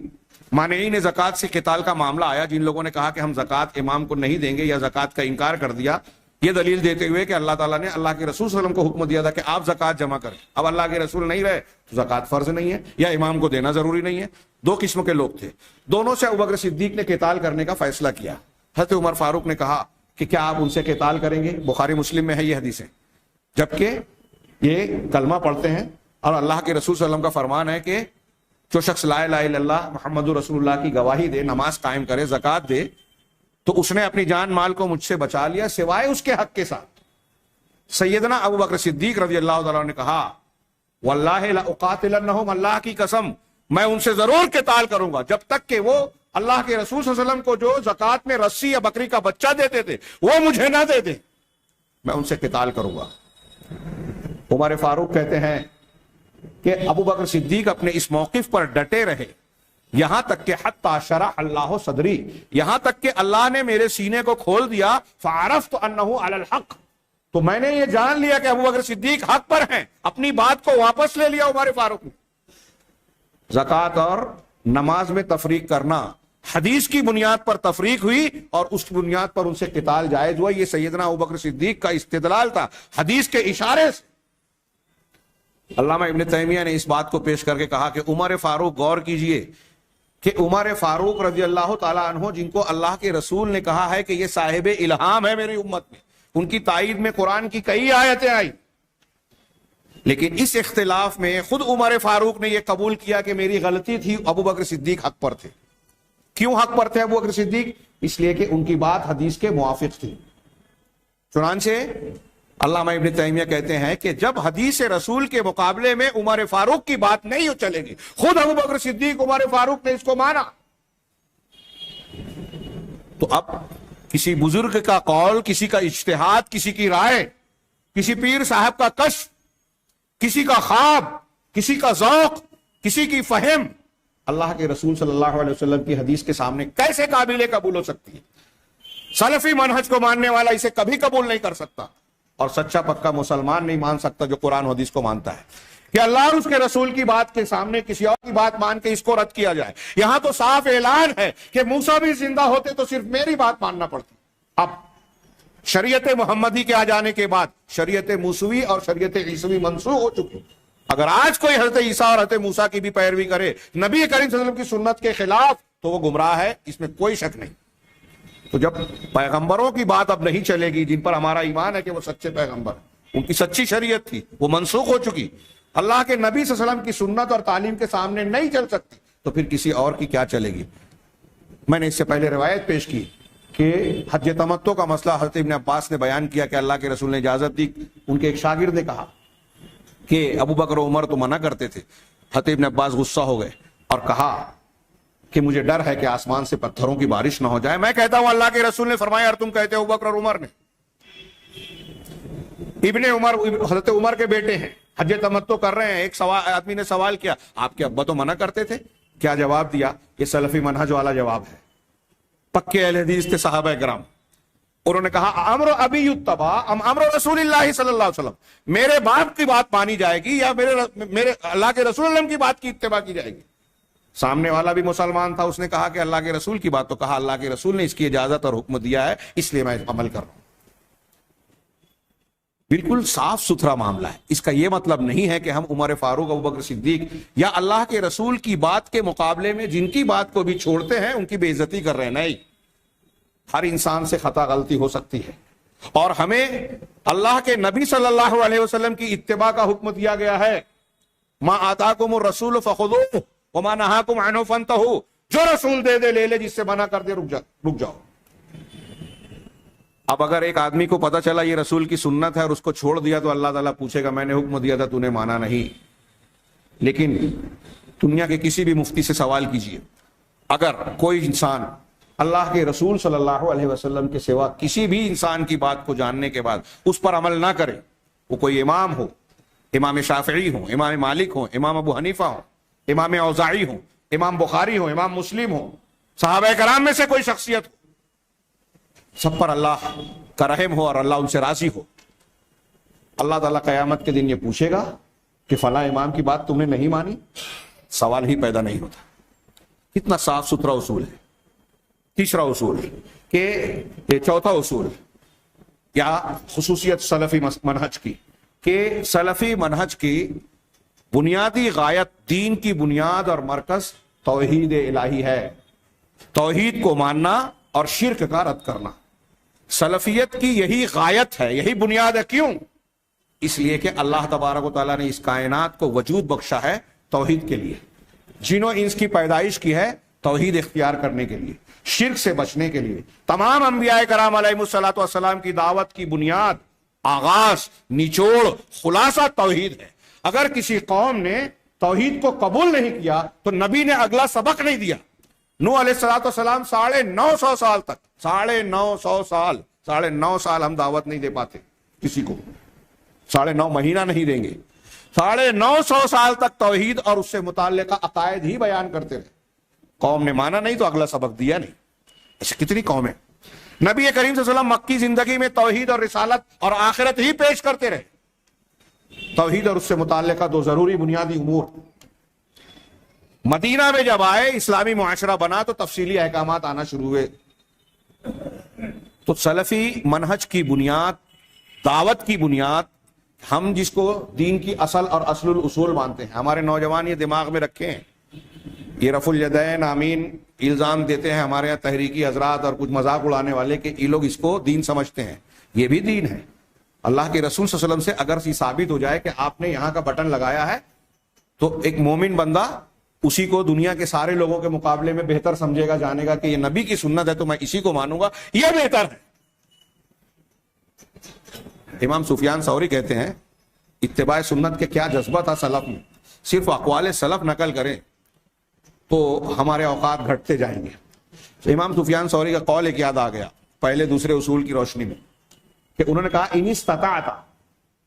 مانعین زکوٰۃ سے قتال کا معاملہ آیا, جن لوگوں نے کہا کہ ہم زکوٰۃ امام کو نہیں دیں گے یا زکوٰۃ کا انکار کر دیا, یہ دلیل دیتے ہوئے کہ اللہ تعالیٰ نے اللہ کے رسول صلی اللہ علیہ وسلم کو حکم دیا تھا کہ آپ زکوٰۃ جمع کریں. اب اللہ کے رسول نہیں رہے تو زکوٰۃ فرض نہیں ہے یا امام کو دینا ضروری نہیں ہے. 2 قسم کے لوگ تھے, دونوں سے ابوبکر صدیق نے قتال کرنے کا فیصلہ کیا. حضرت عمر فاروق نے کہا کہ کیا آپ ان سے قتال کریں گے؟ بخاری مسلم میں ہے یہ حدیثیں, جبکہ یہ کلمہ پڑھتے ہیں اور اللہ کے رسول صلی اللہ علیہ وسلم کا فرمان ہے کہ جو شخص لا الہ الا اللہ محمد رسول اللہ کی گواہی دے, نماز قائم کرے, زکوٰۃ دے, تو اس نے اپنی جان مال کو مجھ سے بچا لیا سوائے اس کے حق کے ساتھ. سیدنا ابوبکر صدیق رضی اللہ تعالیٰ نے کہا واللہ لأقاتلنہم, اللہ کی قسم میں ان سے ضرور قتال کروں گا جب تک کہ وہ اللہ کے رسول صلی اللہ علیہ وسلم کو جو زکوٰۃ میں رسی یا بکری کا بچہ دیتے تھے وہ مجھے نہ دے دیں, میں ان سے قتال کروں گا. عمر فاروق کہتے ہیں کہ ابوبکر صدیق اپنے اس موقف پر ڈٹے رہے یہاں تک کہ حتی شرح اللہ صدری, یہاں تک کہ اللہ نے میرے سینے کو کھول دیا. فعرفت انہ علی الحق, تو میں نے یہ جان لیا کہ ابوبکر صدیق حق پر ہیں. اپنی بات کو واپس لے لیا عمر فاروق نے. زکوٰۃ اور نماز میں تفریق کرنا حدیث کی بنیاد پر تفریق ہوئی اور اس بنیاد پر ان سے قتال جائز ہوا. یہ سیدنا ابوبکر صدیق کا استدلال تھا حدیث کے اشارے سے. علامہ ابن تیمیہ نے اس بات کو پیش کر کے کہا کہ عمر فاروق, غور کیجئے کہ عمر فاروق رضی اللہ تعالیٰ عنہ, جن کو اللہ کے رسول نے کہا ہے کہ یہ صاحب الہام ہے میری امت میں, ان کی تائید میں قرآن کی کئی آیتیں آئی, لیکن اس اختلاف میں خود عمر فاروق نے یہ قبول کیا کہ میری غلطی تھی, ابوبکر صدیق حق پر تھے. کیوں حق پر تھے ابوبکر صدیق؟ اس لیے کہ ان کی بات حدیث کے موافق تھی. چنانچہ علامہ ابن تیمیہ کہتے ہیں کہ جب حدیث رسول کے مقابلے میں عمر فاروق کی بات نہیں چلے گی, خود ابوبکر صدیق عمر فاروق نے اس کو مانا, تو اب کسی بزرگ کا قول, کسی کا اجتہاد, کسی کی رائے, کسی پیر صاحب کا کشف, کسی کا خواب, کسی کا ذوق, کسی کی فہم اللہ کے رسول صلی اللہ علیہ وسلم کی حدیث کے سامنے کیسے قابل قبول ہو سکتی ہے؟ سلفی منہج کو ماننے والا اسے کبھی قبول نہیں کر سکتا, اور سچا پکا مسلمان نہیں مان سکتا جو قرآن و حدیث کو مانتا ہے کہ اللہ اور اس کے رسول کی بات کے سامنے کسی اور کی بات مان کے اس کو رد کیا جائے. یہاں تو صاف اعلان ہے کہ موسیٰ بھی زندہ ہوتے تو صرف میری بات ماننا پڑتی. اب شریعت محمدی کے آ جانے کے بعد شریعت موسوی اور شریعت عیسوی منسوخ ہو چکی. اگر آج کوئی حضرت عیسیٰ اور حضرت موسیٰ کی بھی پیروی کرے نبی کریم صلی اللہ علیہ وسلم کی سنت کے خلاف تو وہ گمراہ ہے, اس میں کوئی شک نہیں. تو جب پیغمبروں کی بات اب نہیں چلے گی, جن پر ہمارا ایمان ہے کہ وہ سچے پیغمبر, ان کی سچی شریعت تھی, وہ منسوخ ہو چکی, اللہ کے نبی صلی اللہ علیہ وسلم کی سنت اور تعلیم کے سامنے نہیں چل سکتی, تو پھر کسی اور کی کیا چلے گی؟ میں نے اس سے پہلے روایت پیش کی کہ حج تمتع کا مسئلہ حضرت ابن عباس نے بیان کیا کہ اللہ کے رسول نے اجازت دی. ان کے ایک شاگرد نے کہا کہ ابو بکر و عمر تو منع کرتے تھے. حضرت ابن عباس غصہ ہو گئے اور کہا کہ مجھے ڈر ہے کہ آسمان سے پتھروں کی بارش نہ ہو جائے. میں کہتا ہوں اللہ کے رسول نے فرمایا, اور تم کہتے ہو ابو بکر اور عمر نے. ابن عمر حضرت عمر کے بیٹے ہیں, حج تمتع کر رہے ہیں. ایک آدمی نے سوال کیا, آپ کے ابا تو منع کرتے تھے, کیا جواب دیا؟ یہ سلفی منہج والا جواب ہے, پکے اہل حدیث تھے صحابہ کرام. انہوں نے کہا امر ابی یتبع ام امر رسول اللہ صلی اللہ علیہ وسلم, میرے باپ کی بات مانی جائے گی یا میرے اللہ کے رسول اللہ کی بات کی اتباع کی جائے گی؟ سامنے والا بھی مسلمان تھا, اس نے کہا کہ اللہ کے رسول کی بات. تو کہا اللہ کے رسول نے اس کی اجازت اور حکم دیا ہے, اس لیے میں عمل کر رہا ہوں. بالکل صاف ستھرا معاملہ ہے. اس کا یہ مطلب نہیں ہے کہ ہم عمر فاروق, ابوبکر صدیق یا اللہ کے رسول کی بات کے مقابلے میں جن کی بات کو بھی چھوڑتے ہیں ان کی بے عزتی کر رہے ہیں. نہیں, ہر انسان سے خطا غلطی ہو سکتی ہے, اور ہمیں اللہ کے نبی صلی اللہ علیہ وسلم کی اتباع کا حکم دیا گیا ہے. ما آتاکم الرسول فخذوہ وما نہاکم عنہ فانتہوا, جو رسول دے دے لے لے, جس سے منع کر دے رک جاؤ. اب اگر ایک آدمی کو پتا چلا یہ رسول کی سنت ہے اور اس کو چھوڑ دیا تو اللہ تعالیٰ پوچھے گا میں نے حکم دیا تھا تو نے مانا نہیں. لیکن دنیا کے کسی بھی مفتی سے سوال کیجئے, اگر کوئی انسان اللہ کے رسول صلی اللہ علیہ وسلم کے سوا کسی بھی انسان کی بات کو جاننے کے بعد اس پر عمل نہ کرے, وہ کوئی امام ہو, امام شافعی ہو, امام مالک ہو, امام ابو حنیفہ ہو, امام اوزاعی ہو, امام بخاری ہو، امام مسلم ہو، صحابہ کرام میں سے کوئی شخصیت ہو، سب پر اللہ کا رحم ہو اور اللہ ان سے راضی ہو. اللہ تعالیٰ قیامت کے دن یہ پوچھے گا کہ فلاں امام کی بات تم نے نہیں مانی، سوال ہی پیدا نہیں ہوتا. کتنا صاف ستھرا اصول ہے. تیسرا اصول کہ یہ چوتھا اصول یا خصوصیت سلفی منہج کی کہ سلفی منہج کی بنیادی غایت، دین کی بنیاد اور مرکز توحید الہی ہے. توحید کو ماننا اور شرک کا رد کرنا سلفیت کی یہی غایت ہے، یہی بنیاد ہے. کیوں؟ اس لیے کہ اللہ تبارک و تعالیٰ نے اس کائنات کو وجود بخشا ہے توحید کے لیے. جنوں انس کی پیدائش کی ہے توحید اختیار کرنے کے لیے، شرک سے بچنے کے لیے. تمام انبیاء کرام علیہ الصلوۃ والسلام کی دعوت کی بنیاد، آغاز، نچوڑ، خلاصہ توحید ہے. اگر کسی قوم نے توحید کو قبول نہیں کیا تو نبی نے اگلا سبق نہیں دیا. نوح علیہ الصلوۃ والسلام 950 سال تک، 950 سال ہم دعوت نہیں دے پاتے کسی کو، 9.5 مہینہ نہیں دیں گے. 950 سال تک توحید اور اس سے متعلقہ عقائد ہی بیان کرتے رہے. قوم نے مانا نہیں تو اگلا سبق دیا نہیں. ایسے کتنی قومیں. نبی کریم صلی اللہ علیہ وسلم مکی زندگی میں توحید اور رسالت اور آخرت ہی پیش کرتے رہے. توحید اور اس سے متعلقہ 2 ضروری بنیادی امور. مدینہ میں جب آئے، اسلامی معاشرہ بنا تو تفصیلی احکامات آنا شروع ہوئے. تو سلفی منہج کی بنیاد، دعوت کی بنیاد، ہم جس کو دین کی اصل اور اصل الاصول مانتے ہیں، ہمارے نوجوان یہ دماغ میں رکھیں. یہ رفع الیدین آمین الزام دیتے ہیں ہمارے یہاں تحریکی حضرات اور کچھ مذاق اڑانے والے کہ یہ لوگ اس کو دین سمجھتے ہیں. یہ بھی دین ہے. اللہ کے رسول صلی اللہ علیہ وسلم سے اگر یہ ثابت ہو جائے کہ آپ نے یہاں کا بٹن لگایا ہے تو ایک مومن بندہ اسی کو دنیا کے سارے لوگوں کے مقابلے میں بہتر سمجھے گا، جانے گا کہ یہ نبی کی سنت ہے تو میں اسی کو مانوں گا، یہ بہتر ہے. امام سفیان ثوری کہتے ہیں اتباع سنت کے کیا جذبہ تھا سلف میں. صرف اقوال سلف نقل کریں تو ہمارے اوقات گھٹتے جائیں گے. تو امام سفیان ثوری کا قول ایک یاد آ گیا پہلے دوسرے اصول کی روشنی میں کہ انہوں نے کہا ان استطعت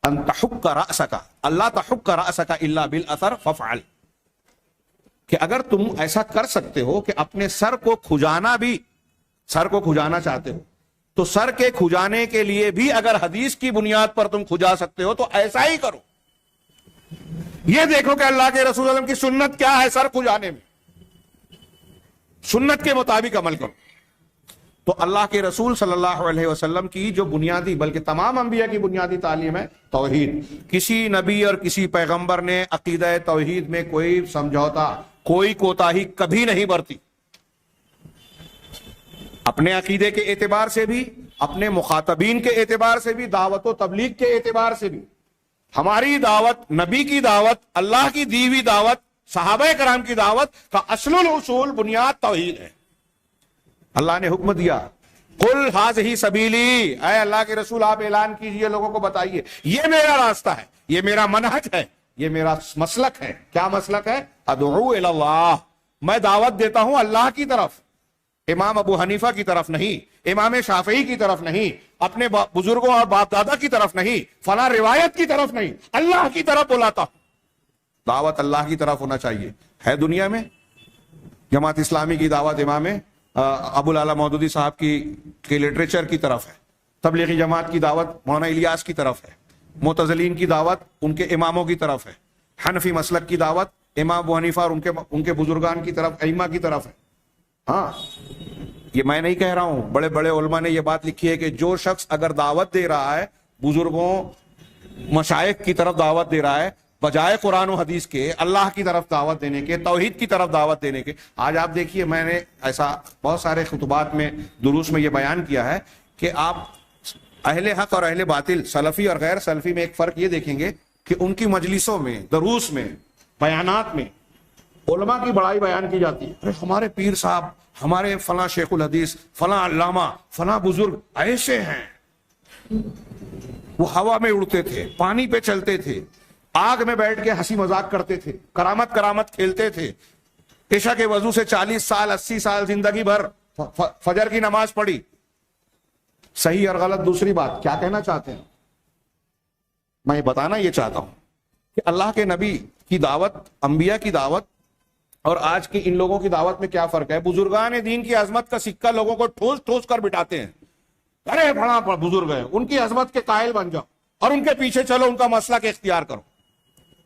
ان تحک رأسک الا تحک رأسک الا بالاثر فافعل، کہ اگر تم ایسا کر سکتے ہو کہ اپنے سر کو کھجانا چاہتے ہو تو سر کے کھجانے کے لیے بھی اگر حدیث کی بنیاد پر تم کھجا سکتے ہو تو ایسا ہی کرو. یہ دیکھو کہ اللہ کے رسول صلی اللہ علیہ وسلم کی سنت کیا ہے سر کھجانے میں، سنت کے مطابق عمل کرو. تو اللہ کے رسول صلی اللہ علیہ وسلم کی جو بنیادی، بلکہ تمام انبیاء کی بنیادی تعلیم ہے توحید. کسی نبی اور کسی پیغمبر نے عقیدہ توحید میں کوئی سمجھوتا، کوئی کوتاہی کبھی نہیں برتی. اپنے عقیدے کے اعتبار سے بھی، اپنے مخاطبین کے اعتبار سے بھی، دعوت و تبلیغ کے اعتبار سے بھی. ہماری دعوت، نبی کی دعوت، اللہ کی دی ہوئی دعوت، صحابہ کرام کی دعوت کا اصل الاصول بنیاد توحید ہے. اللہ نے حکم دیا قل ھذہ سبیلی، اے اللہ کے رسول آپ اعلان کیجئے، لوگوں کو بتائیے یہ میرا راستہ ہے، یہ میرا منہج ہے، یہ میرا مسلک ہے. کیا مسلک ہے؟ ادعو الی اللہ، میں دعوت دیتا ہوں اللہ کی طرف. امام ابو حنیفہ کی طرف نہیں، امام شافعی کی طرف نہیں، اپنے بزرگوں اور باپ دادا کی طرف نہیں، فلاں روایت کی طرف نہیں، اللہ کی طرف بلاتا ہوں. دعوت اللہ کی طرف ہونا چاہیے. ہے دنیا میں جماعت اسلامی کی دعوت امام ابو العلا مودودی صاحب کی لٹریچر کی طرف ہے، تبلیغی جماعت کی دعوت مولانا الیاس کی طرف ہے، معتزلین کی دعوت ان کے اماموں کی طرف ہے، حنفی مسلک کی دعوت امام ابو حنیفہ اور ان کے بزرگان کی طرف، ائمہ کی طرف ہے. ہاں یہ میں نہیں کہہ رہا ہوں، بڑے بڑے علماء نے یہ بات لکھی ہے کہ جو شخص اگر دعوت دے رہا ہے بزرگوں مشائخ کی طرف دعوت دے رہا ہے بجائے قرآن و حدیث کے، اللہ کی طرف دعوت دینے کے، توحید کی طرف دعوت دینے کے. آج آپ دیکھیے میں نے ایسا بہت سارے خطبات میں، دروس میں یہ بیان کیا ہے کہ آپ اہل حق اور اہل باطل، سلفی اور غیر سلفی میں ایک فرق یہ دیکھیں گے کہ ان کی مجلسوں میں، دروس میں، بیانات میں علماء کی بڑائی بیان کی جاتی ہے. ارے ہمارے پیر صاحب، ہمارے فلاں شیخ الحدیث، فلاں علامہ، فلاں بزرگ ایسے ہیں، وہ ہوا میں اڑتے تھے، پانی پہ چلتے تھے، آگ میں بیٹھ کے ہنسی مذاق کرتے تھے، کرامت کھیلتے تھے، عشاء کے وضو سے 40 سال 80 سال زندگی بھر فجر کی نماز پڑھی. صحیح اور غلط دوسری بات، کیا کہنا چاہتے ہیں؟ میں بتانا یہ چاہتا ہوں کہ اللہ کے نبی کی دعوت، انبیاء کی دعوت اور آج کی ان لوگوں کی دعوت میں کیا فرق ہے؟ بزرگان دین کی عظمت کا سکہ لوگوں کو ٹھوس ٹھوس کر بٹاتے ہیں. ارے بڑا بزرگ ہے، ان کی عظمت کے قائل بن جاؤ اور ان کے پیچھے چلو، ان کا مسلک اختیار کرو.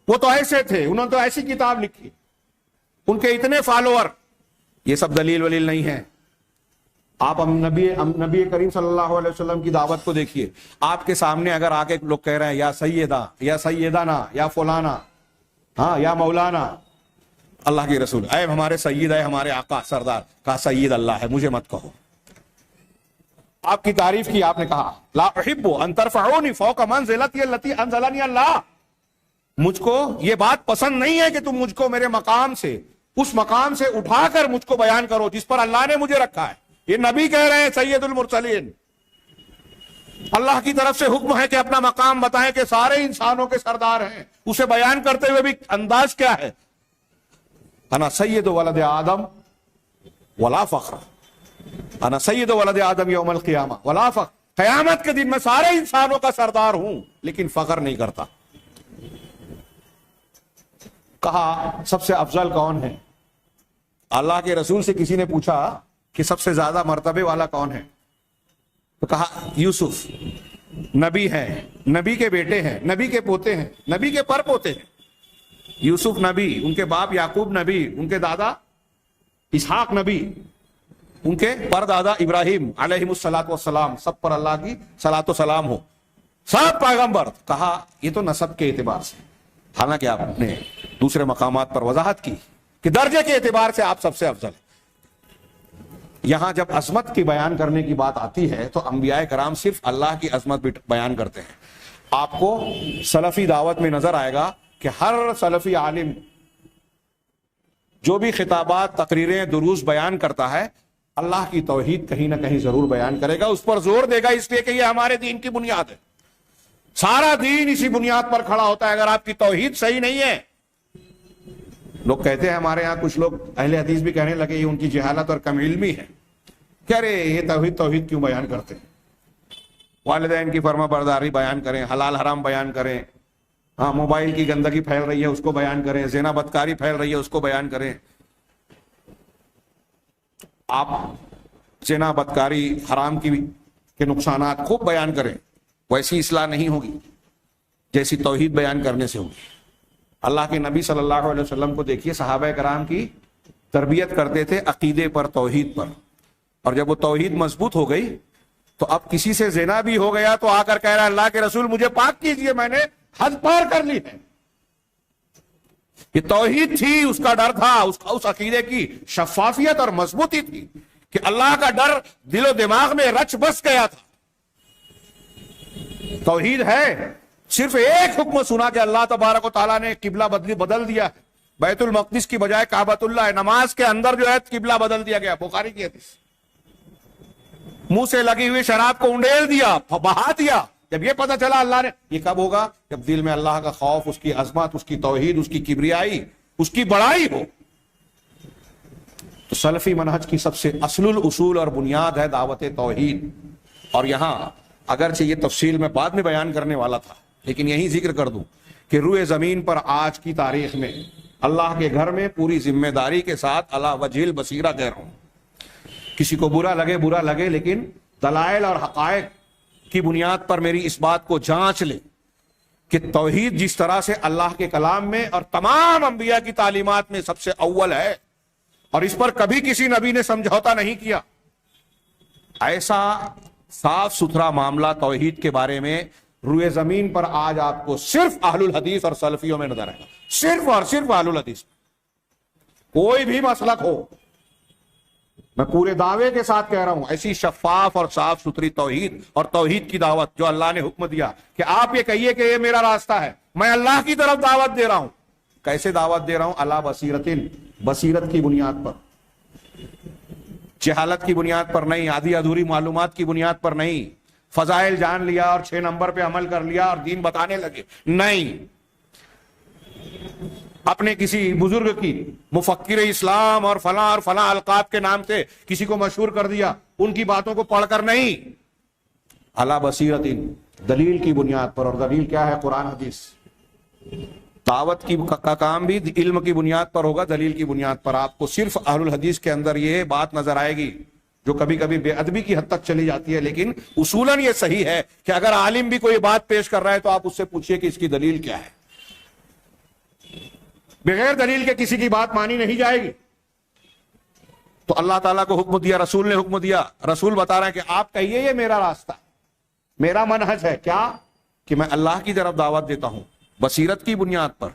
وہ تو ایسے تھے، انہوں نے تو ایسی کتاب لکھی، ان کے اتنے فالوور. یہ سب دلیل ولیل نہیں ہے. آپ نبی کریم صلی اللہ علیہ وسلم کی دعوت کو دیکھیے. آپ کے سامنے اگر آ کے لوگ کہہ رہے ہیں یا سیدہ یا سیدنا یا فلانا، ہاں یا مولانا، اللہ کے رسول اے ہمارے سید، اے ہمارے آقا سردار، کہا سید اللہ ہے، مجھے مت کہو. آپ کی تعریف کی، آپ نے کہا لا احب ان ترفعونی فوق منزلتی التي انزلنی اللہ. مجھ کو یہ بات پسند نہیں ہے کہ تم مجھ کو میرے مقام سے، اس مقام سے اٹھا کر مجھ کو بیان کرو جس پر اللہ نے مجھے رکھا ہے. یہ نبی کہہ رہے ہیں سید المرسلین. اللہ کی طرف سے حکم ہے کہ اپنا مقام بتائیں کہ سارے انسانوں کے سردار ہیں. اسے بیان کرتے ہوئے بھی انداز کیا ہے؟ انا سید ولد آدم ولا فخر، انا سید ولد آدم یوم القیامہ ولا فخر. قیامت کے دن میں سارے انسانوں کا سردار ہوں لیکن فخر نہیں کرتا. کہا سب سے افضل کون ہے؟ اللہ کے رسول سے کسی نے پوچھا کہ سب سے زیادہ مرتبے والا کون ہے؟ تو کہا یوسف. نبی ہیں، نبی کے بیٹے ہیں، نبی کے پوتے ہیں، نبی کے پر پوتے ہیں. یوسف نبی، ان کے باپ یعقوب نبی، ان کے دادا اسحاق نبی، ان کے پر دادا ابراہیم علیہ الصلوۃ والسلام، سب پر اللہ کی صلاۃ و سلام ہو، سب پیغمبر. کہا یہ تو نسب کے اعتبار سے. حالانکہ آپ نے دوسرے مقامات پر وضاحت کی کہ درجے کے اعتبار سے آپ سب سے افضل ہیں. یہاں جب عظمت کی بیان کرنے کی بات آتی ہے تو انبیاء کرام صرف اللہ کی عظمت بیان کرتے ہیں. آپ کو سلفی دعوت میں نظر آئے گا کہ ہر سلفی عالم جو بھی خطابات، تقریریں، دروس بیان کرتا ہے، اللہ کی توحید کہیں نہ کہیں ضرور بیان کرے گا، اس پر زور دے گا، اس لیے کہ یہ ہمارے دین کی بنیاد ہے. سارا دین اسی بنیاد پر کھڑا ہوتا ہے. اگر آپ کی توحید صحیح نہیں ہے، لوگ کہتے ہیں، ہمارے ہاں کچھ لوگ اہل حدیث بھی کہنے لگے یہ ان کی جہالت اور کم علمی ہے. کہہ رہے یہ توحید کیوں بیان کرتے ہیں؟ والدین کی فرما برداری بیان کریں، حلال حرام بیان کریں، ہاں موبائل کی گندگی پھیل رہی ہے اس کو بیان کریں، زنا بدکاری پھیل رہی ہے اس کو بیان کریں. آپ زنا بدکاری حرام کے نقصانات خوب بیان کریں، ویسی اصلاح نہیں ہوگی جیسی توحید بیان کرنے سے ہوگی. اللہ کے نبی صلی اللہ علیہ وسلم کو دیکھیے، صحابہ کرام کی تربیت کرتے تھے عقیدے پر، توحید پر. اور جب وہ توحید مضبوط ہو گئی تو اب کسی سے زنا بھی ہو گیا تو آ کر کہہ رہا اللہ کے رسول مجھے پاک کیجئے، میں نے حد پار کر لی ہے. یہ توحید تھی، اس کا ڈر تھا، اس عقیدے کی شفافیت اور مضبوطی تھی کہ اللہ کا ڈر دل و دماغ میں رچ بس گیا تھا. توحید ہے. صرف ایک حکم سنا کہ اللہ تبارک و تعالیٰ نے قبلہ بدل دیا، بیت المقدس کی بجائے کعبۃ اللہ ہے. نماز کے اندر جو ہے قبلہ بدل دیا گیا، بخاری کی حدیث. منہ سے لگی ہوئی شراب کو انڈیل دیا، بہا دیا. جب یہ پتا چلا اللہ نے، یہ کب ہوگا؟ جب دل میں اللہ کا خوف، اس کی عظمت، اس کی توحید، اس کی کبریائی، اس کی بڑائی ہو. تو سلفی منہج کی سب سے اصل الاصول اور بنیاد ہے دعوت توحید. اور یہاں اگرچہ یہ تفصیل میں بعد میں بیان کرنے والا تھا لیکن یہی ذکر کر دوں کہ روئے زمین پر آج کی تاریخ میں اللہ کے گھر میں پوری ذمہ داری کے ساتھ علی وجہ البصیرہ کہہ رہا ہوں، کسی کو برا لگے لیکن دلائل اور حقائق کی بنیاد پر میری اس بات کو جانچ لے کہ توحید جس طرح سے اللہ کے کلام میں اور تمام انبیاء کی تعلیمات میں سب سے اول ہے اور اس پر کبھی کسی نبی نے سمجھوتا نہیں کیا، ایسا صاف ستھرا معاملہ توحید کے بارے میں روئے زمین پر آج آپ کو صرف اہل الحدیث اور سلفیوں میں نظر آئے گا. صرف اور صرف اہل الحدیث. کوئی بھی مسلک ہو، میں پورے دعوے کے ساتھ کہہ رہا ہوں، ایسی شفاف اور صاف ستھری توحید اور توحید کی دعوت جو اللہ نے حکم دیا کہ آپ یہ کہیے کہ یہ میرا راستہ ہے، میں اللہ کی طرف دعوت دے رہا ہوں. کیسے دعوت دے رہا ہوں؟ علی بصیرتن، بصیرت کی بنیاد پر، جہالت کی بنیاد پر نہیں، آدھی ادھوری معلومات کی بنیاد پر نہیں، فضائل جان لیا اور 6 نمبر پہ عمل کر لیا اور دین بتانے لگے، نہیں. اپنے کسی بزرگ کی مفکر اسلام اور فلاں القاب کے نام سے کسی کو مشہور کر دیا، ان کی باتوں کو پڑھ کر نہیں، علی بصیرت، دلیل کی بنیاد پر. اور دلیل کیا ہے؟ قرآن حدیث. دعوت کا کام بھی علم کی بنیاد پر ہوگا، دلیل کی بنیاد پر. آپ کو صرف اہل الحدیث کے اندر یہ بات نظر آئے گی جو کبھی کبھی بے ادبی کی حد تک چلی جاتی ہے، لیکن اصولاً یہ صحیح ہے کہ اگر عالم بھی کوئی بات پیش کر رہا ہے تو آپ اس سے پوچھئے کہ اس کی دلیل کیا ہے. بغیر دلیل کے کسی کی بات مانی نہیں جائے گی. تو اللہ تعالیٰ کو حکم دیا، رسول نے حکم دیا، رسول بتا رہا ہے کہ آپ کہیے یہ میرا راستہ ہے، میرا منہج ہے. کیا؟ کہ میں اللہ کی طرف دعوت دیتا ہوں بصیرت کی بنیاد پر.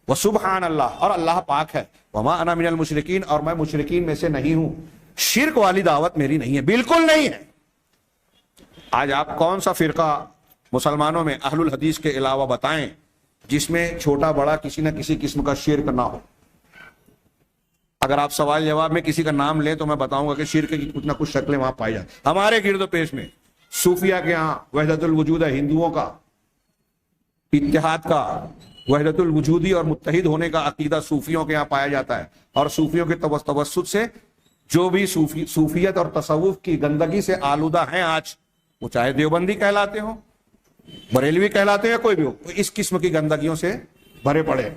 وسبحان اللہ، اور اللہ پاک ہے. وما انا من المشرکین، اور میں مشرکین میں سے نہیں ہوں. شرک والی دعوت میری نہیں ہے، بالکل نہیں ہے. آج آپ کون سا فرقہ مسلمانوں میں اہل الحدیث کے علاوہ بتائیں جس میں چھوٹا بڑا کسی نہ کسی قسم کا شرک نہ ہو؟ اگر آپ سوال جواب میں کسی کا نام لیں تو میں بتاؤں گا کہ شرک کی کچھ نہ کچھ شکلیں وہاں پائی جاتی. ہمارے گرد و پیش میں صوفیہ کے ہاں وحدت الوجود ہے، ہندوؤں کا اتحاد کا، وحدت الوجودی اور متحد ہونے کا عقیدہ صوفیوں کے ہاں پایا جاتا ہے. اور صوفیوں کے توسط سے جو بھی صوفیت اور تصوف کی گندگی سے آلودہ ہیں آج، وہ چاہے دیوبندی کہلاتے ہوں، بریلوی کہلاتے ہیں، کوئی بھی ہو، اس قسم کی گندگیوں سے بھرے پڑے.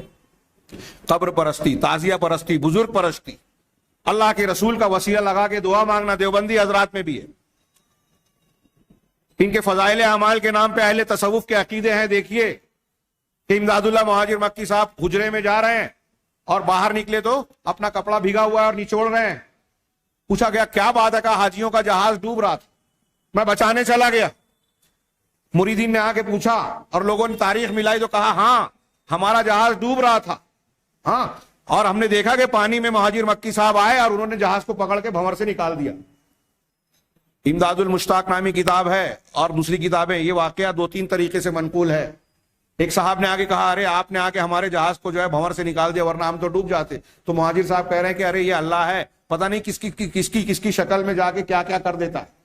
قبر پرستی، تعزیہ پرستی، بزرگ پرستی، اللہ کے رسول کا وسیلہ لگا کے دعا مانگنا دیوبندی حضرات میں بھی ہے. ان کے فضائل اعمال کے نام پہ اہل تصوف کے عقیدے ہیں. دیکھیے کہ امداد اللہ مہاجر مکی صاحب حجرے میں جا رہے ہیں اور باہر نکلے تو اپنا کپڑا بھیگا ہوا ہے اور نچوڑ رہے ہیں. پوچھا گیا کیا بات ہے؟ کہا حاجیوں کا جہاز ڈوب رہا تھا، میں بچانے چلا گیا. مریدین نے آ کے پوچھا اور لوگوں نے تاریخ ملائی تو کہا ہاں ہمارا جہاز ڈوب رہا تھا، ہاں، اور ہم نے دیکھا کہ پانی میں مہاجر مکی صاحب آئے اور انہوں نے جہاز کو پکڑ کے بھنور سے نکال دیا. امداد المشتاق نامی کتاب ہے اور دوسری کتابیں. یہ واقعہ 2-3 طریقے سے منقول ہے. ایک صاحب نے آگے کہا ارے آپ نے آ کے ہمارے جہاز کو جو ہے بھنور سے نکال دیا ورنہ ہم تو ڈوب جاتے. تو مہاجر صاحب کہہ رہے ہیں کہ ارے یہ اللہ ہے، پتہ نہیں کس کی شکل میں جا کے کیا کیا کر دیتا ہے.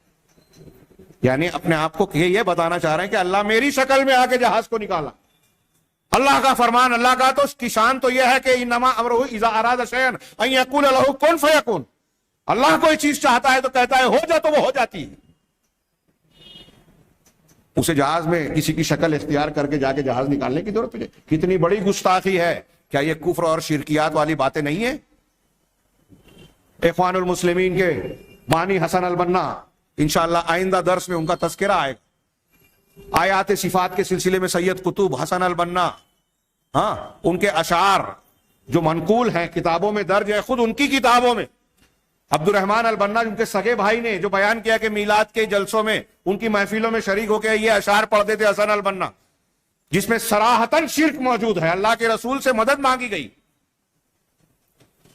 یعنی اپنے آپ کو یہ بتانا چاہ رہے ہیں کہ اللہ میری شکل میں آ کے جہاز کو نکالا. اللہ کا فرمان، اللہ کا تو اس کی شان تو یہ ہے کہ انما امرہ اذا اراد شیئا ان یقول له کن فیکون. اللہ کوئی چیز چاہتا ہے تو کہتا ہے ہو جا تو وہ ہو جاتی ہے. اسے جہاز میں کسی کی شکل اختیار کر کے جا کے جہاز نکالنے کی ضرورت ہے؟ کتنی بڑی گستاخی ہے. کیا یہ کفر اور شرکیات والی باتیں نہیں ہیں؟ اخوان المسلمین کے بانی حسن البنا، انشاءاللہ آئندہ درس میں ان کا تذکرہ آئے گا. آیات صفات کے سلسلے میں سید قطب حسن البنا، ہاں، ان کے اشعار جو منقول ہیں کتابوں میں درج ہے، خود ان کی کتابوں میں عبد الرحمن البنا ان کے سگے بھائی نے جو بیان کیا کہ میلاد کے جلسوں میں ان کی محفلوں میں شریک ہو کے یہ اشعار پڑھتے تھے حسن البنا، جس میں صراحتاً شرک موجود ہے. اللہ کے رسول سے مدد مانگی گئی.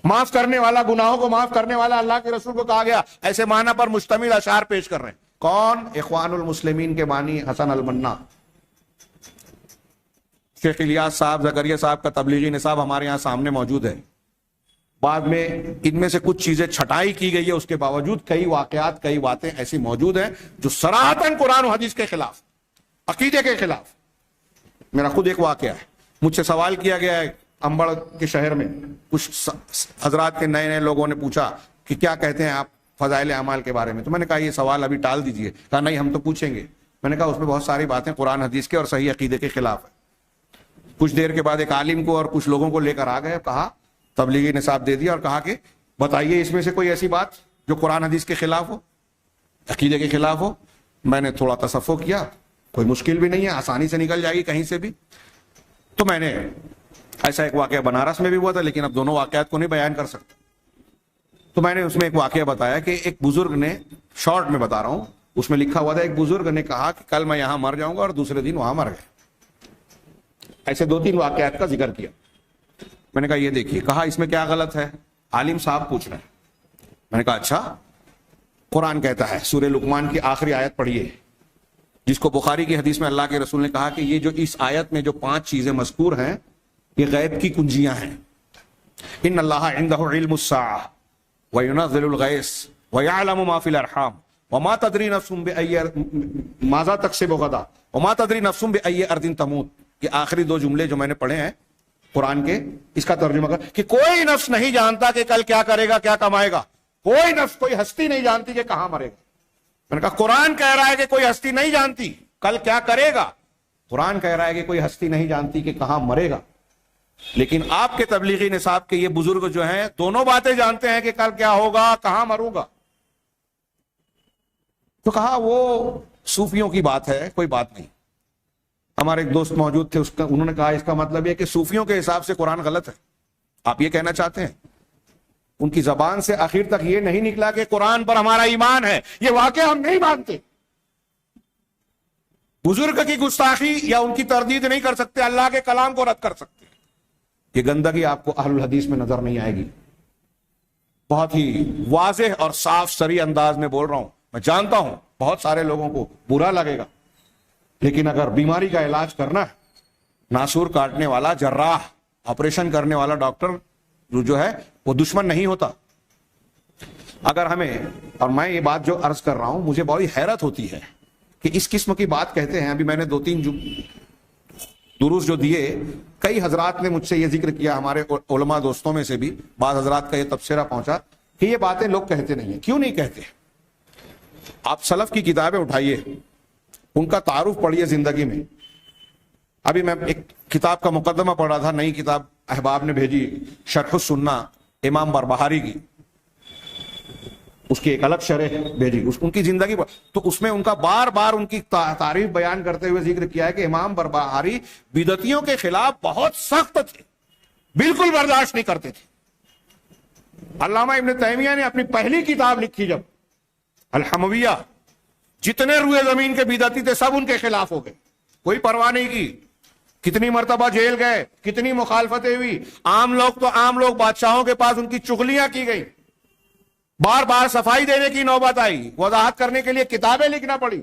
معاف کرنے والا، گناہوں کو معاف کرنے والا اللہ کے رسول کو کہا گیا. ایسے معنی پر مشتمل اشعار پیش کر رہے ہیں. کون؟ اخوان المسلمین کے بانی حسن البنا. شیخ الیاس صاحب، زکریا صاحب کا تبلیغی نصاب ہمارے یہاں سامنے موجود ہے. بعد میں ان میں سے کچھ چیزیں چھٹائی کی گئی ہے، اس کے باوجود کئی واقعات، کئی باتیں ایسی موجود ہیں جو صراحتاً قرآن و حدیث کے خلاف، عقیدے کے خلاف. میرا خود ایک واقعہ ہے. مجھ سے سوال کیا گیا ہے امبڑ کے شہر میں، کچھ حضرات کے نئے لوگوں نے پوچھا کہ کیا کہتے ہیں آپ فضائل اعمال کے بارے میں. تو میں نے کہا یہ سوال ابھی ٹال دیجئے. کہا نہیں ہم تو پوچھیں گے. میں نے کہا اس میں بہت ساری باتیں قرآن حدیث کے اور صحیح عقیدے کے خلاف ہے. کچھ دیر کے بعد ایک عالم کو اور کچھ لوگوں کو لے کر آ گئے، کہا تبلیغی نصاب دے دیا اور کہا کہ بتائیے اس میں سے کوئی ایسی بات جو قرآن حدیث کے خلاف ہو، عقیدے کے خلاف ہو. میں نے تھوڑا تصفح کیا، کوئی مشکل بھی نہیں ہے، آسانی سے نکل جائے گی کہیں سے بھی. تو میں نے ایسا ایک واقعہ بنارس میں بھی ہوا تھا، لیکن اب دونوں واقعات کو نہیں بیان کر سکتا. تو میں نے اس میں ایک واقعہ بتایا کہ ایک بزرگ نے، شارٹ میں بتا رہا ہوں، اس میں لکھا ہوا تھا ایک بزرگ نے کہا کہ کل میں یہاں مر جاؤں گا اور دوسرے دن وہاں مر گئے. ایسے 2-3 واقعات کا ذکر کیا. میں نے کہا یہ دیکھیے. کہا اس میں کیا غلط ہے؟ عالم صاحب پوچھ رہے ہیں. میں نے کہا اچھا، قرآن کہتا ہے سورہ لقمان کی آخری آیت پڑھیے، جس کو بخاری کی حدیث میں اللہ کے رسول نے کہا کہ یہ جو اس آیت میں جو 5 چیزیں مذکور ہیں یہ غیب کی کنجیاں ہیں. ان اللہ عنده علم الساعة وينزل الغيث ويعلم ما في الارحام وما تدري نفس ماذا تكسب غدا وما تدري نفس بأي ارض تموت. یہ آخری 2 جملے جو میں نے پڑھے ہیں قرآن کے، اس کا ترجمہ کر کہ کوئی نفس نہیں جانتا کہ کل کیا کرے گا، کیا کمائے گا. کوئی نفس، کوئی ہستی نہیں جانتی کہ کہاں مرے گا. میں نے کہا قرآن کہہ رہا ہے کہ کوئی ہستی نہیں جانتی کل کیا کرے گا. قرآن کہہ رہا ہے کہ کوئی ہستی نہیں جانتی کہ کہاں مرے گا. لیکن آپ کے تبلیغی نصاب کے یہ بزرگ جو ہیں دونوں باتیں جانتے ہیں کہ کل کیا ہوگا، کہاں مروں گا. تو کہا وہ صوفیوں کی بات ہے، کوئی بات نہیں. ہمارے ایک دوست موجود تھے، انہوں نے کہا اس کا مطلب یہ کہ صوفیوں کے حساب سے قرآن غلط ہے، آپ یہ کہنا چاہتے ہیں؟ ان کی زبان سے آخر تک یہ نہیں نکلا کہ قرآن پر ہمارا ایمان ہے، یہ واقعہ ہم نہیں مانتے. بزرگ کی گستاخی یا ان کی تردید نہیں کر سکتے، اللہ کے کلام کو رد کر سکتے. یہ گندگی آپ کو اہل الحدیث میں نظر نہیں آئے گی. بہت ہی واضح اور صاف سری انداز میں بول رہا ہوں. میں جانتا ہوں بہت سارے لوگوں کو برا لگے گا، لیکن اگر بیماری کا علاج کرنا ہے، ناسور کاٹنے والا جراح، آپریشن کرنے والا ڈاکٹر جو ہے وہ دشمن نہیں ہوتا. اگر ہمیں، اور میں یہ بات جو عرض کر رہا ہوں مجھے بڑی حیرت ہوتی ہے کہ اس قسم کی بات کہتے ہیں. ابھی میں نے 2-3 دروس جو دیے، کئی حضرات نے مجھ سے یہ ذکر کیا، ہمارے علماء دوستوں میں سے بھی بعض حضرات کا یہ تبصرہ پہنچا کہ یہ باتیں لوگ کہتے نہیں ہیں. کیوں نہیں کہتے؟ آپ سلف کی کتابیں اٹھائیے، ان کا تعارف پڑھیے زندگی میں. ابھی میں ایک کتاب کا مقدمہ پڑھ رہا تھا، نئی کتاب احباب نے بھیجی، شرح السنہ امام بربہاری کی، اس کی ایک الگ شرح بھیجی، ان کی زندگی تو اس میں ان کا بار بار ان کی تعریف بیان کرتے ہوئے ذکر کیا ہے کہ امام بربہاری بدعتیوں کے خلاف بہت سخت تھے، بالکل برداشت نہیں کرتے تھے. علامہ ابن تیمیہ نے اپنی پہلی کتاب لکھی جب، الحمویہ، جتنے روئے زمین کے بدعتی تھے سب ان کے خلاف ہو گئے، کوئی پرواہ نہیں کی. کتنی مرتبہ جیل گئے، کتنی مخالفتیں ہوئی، عام لوگ بادشاہوں کے پاس ان کی چغلیاں کی گئی، بار بار صفائی دینے کی نوبت آئی، وضاحت کرنے کے لیے کتابیں لکھنا پڑی،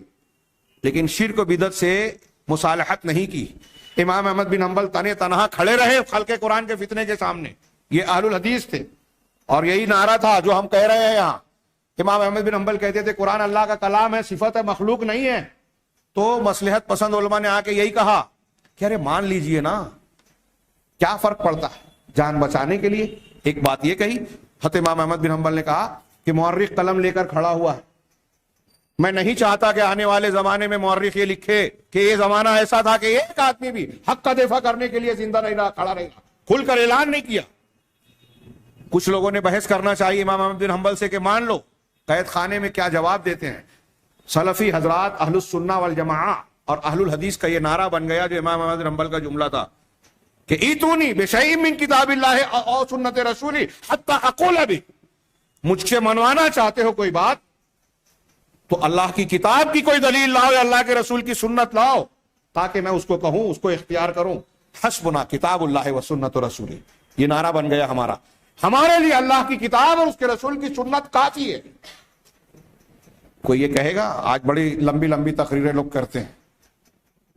لیکن شرک و بدعت سے مصالحت نہیں کی. امام احمد بن حنبل تنے تنہا کھڑے رہے خلق قرآن کے فتنے کے سامنے. یہ اہل الحدیث تھے اور یہی نعرہ تھا جو ہم کہہ رہے ہیں یہاں. امام احمد بن حنبل کہتے تھے قرآن اللہ کا کلام ہے، صفت ہے، مخلوق نہیں ہے. تو مصلحت پسند علماء نے آ کے یہی کہا کہ ارے مان لیجئے نا، کیا فرق پڑتا ہے. جان بچانے کے لیے ایک بات یہ کہی. حضرت امام احمد بن حنبل نے کہا کہ مورخ قلم لے کر کھڑا ہوا ہے، میں نہیں چاہتا کہ آنے والے زمانے میں مورخ یہ لکھے کہ یہ زمانہ ایسا تھا کہ ایک آدمی بھی حق کا دفاع کرنے کے لیے زندہ نہیں رہا، کھڑا رہا، کھل کر اعلان نہیں کیا. کچھ لوگوں نے بحث کرنا چاہیے امام احمد بن حنبل سے کہ مان لو، قید خانے میں کیا جواب دیتے ہیں. سلفی حضرات اہل السنہ والجماعہ اور اہل الحدیث کا یہ نعرہ بن گیا جو امام احمد بن حنبل کا جملہ تھا کہ ایتونی بشیء من کتاب اللہ او سنت رسولی حتی اقول بھی، مجھ سے منوانا چاہتے ہو کوئی بات تو اللہ کی کتاب کی کوئی دلیل لاؤ یا اللہ کے رسول کی سنت لاؤ تاکہ میں اس کو کہوں، اس کو اختیار کروں. حسبنا کتاب اللہ و سنت رسول، یہ نعرہ بن گیا ہمارا. ہمارے لیے اللہ کی کتاب اور اس کے رسول کی سنت کافی ہے. کوئی یہ کہے گا، آج بڑی لمبی لمبی تقریریں لوگ کرتے ہیں.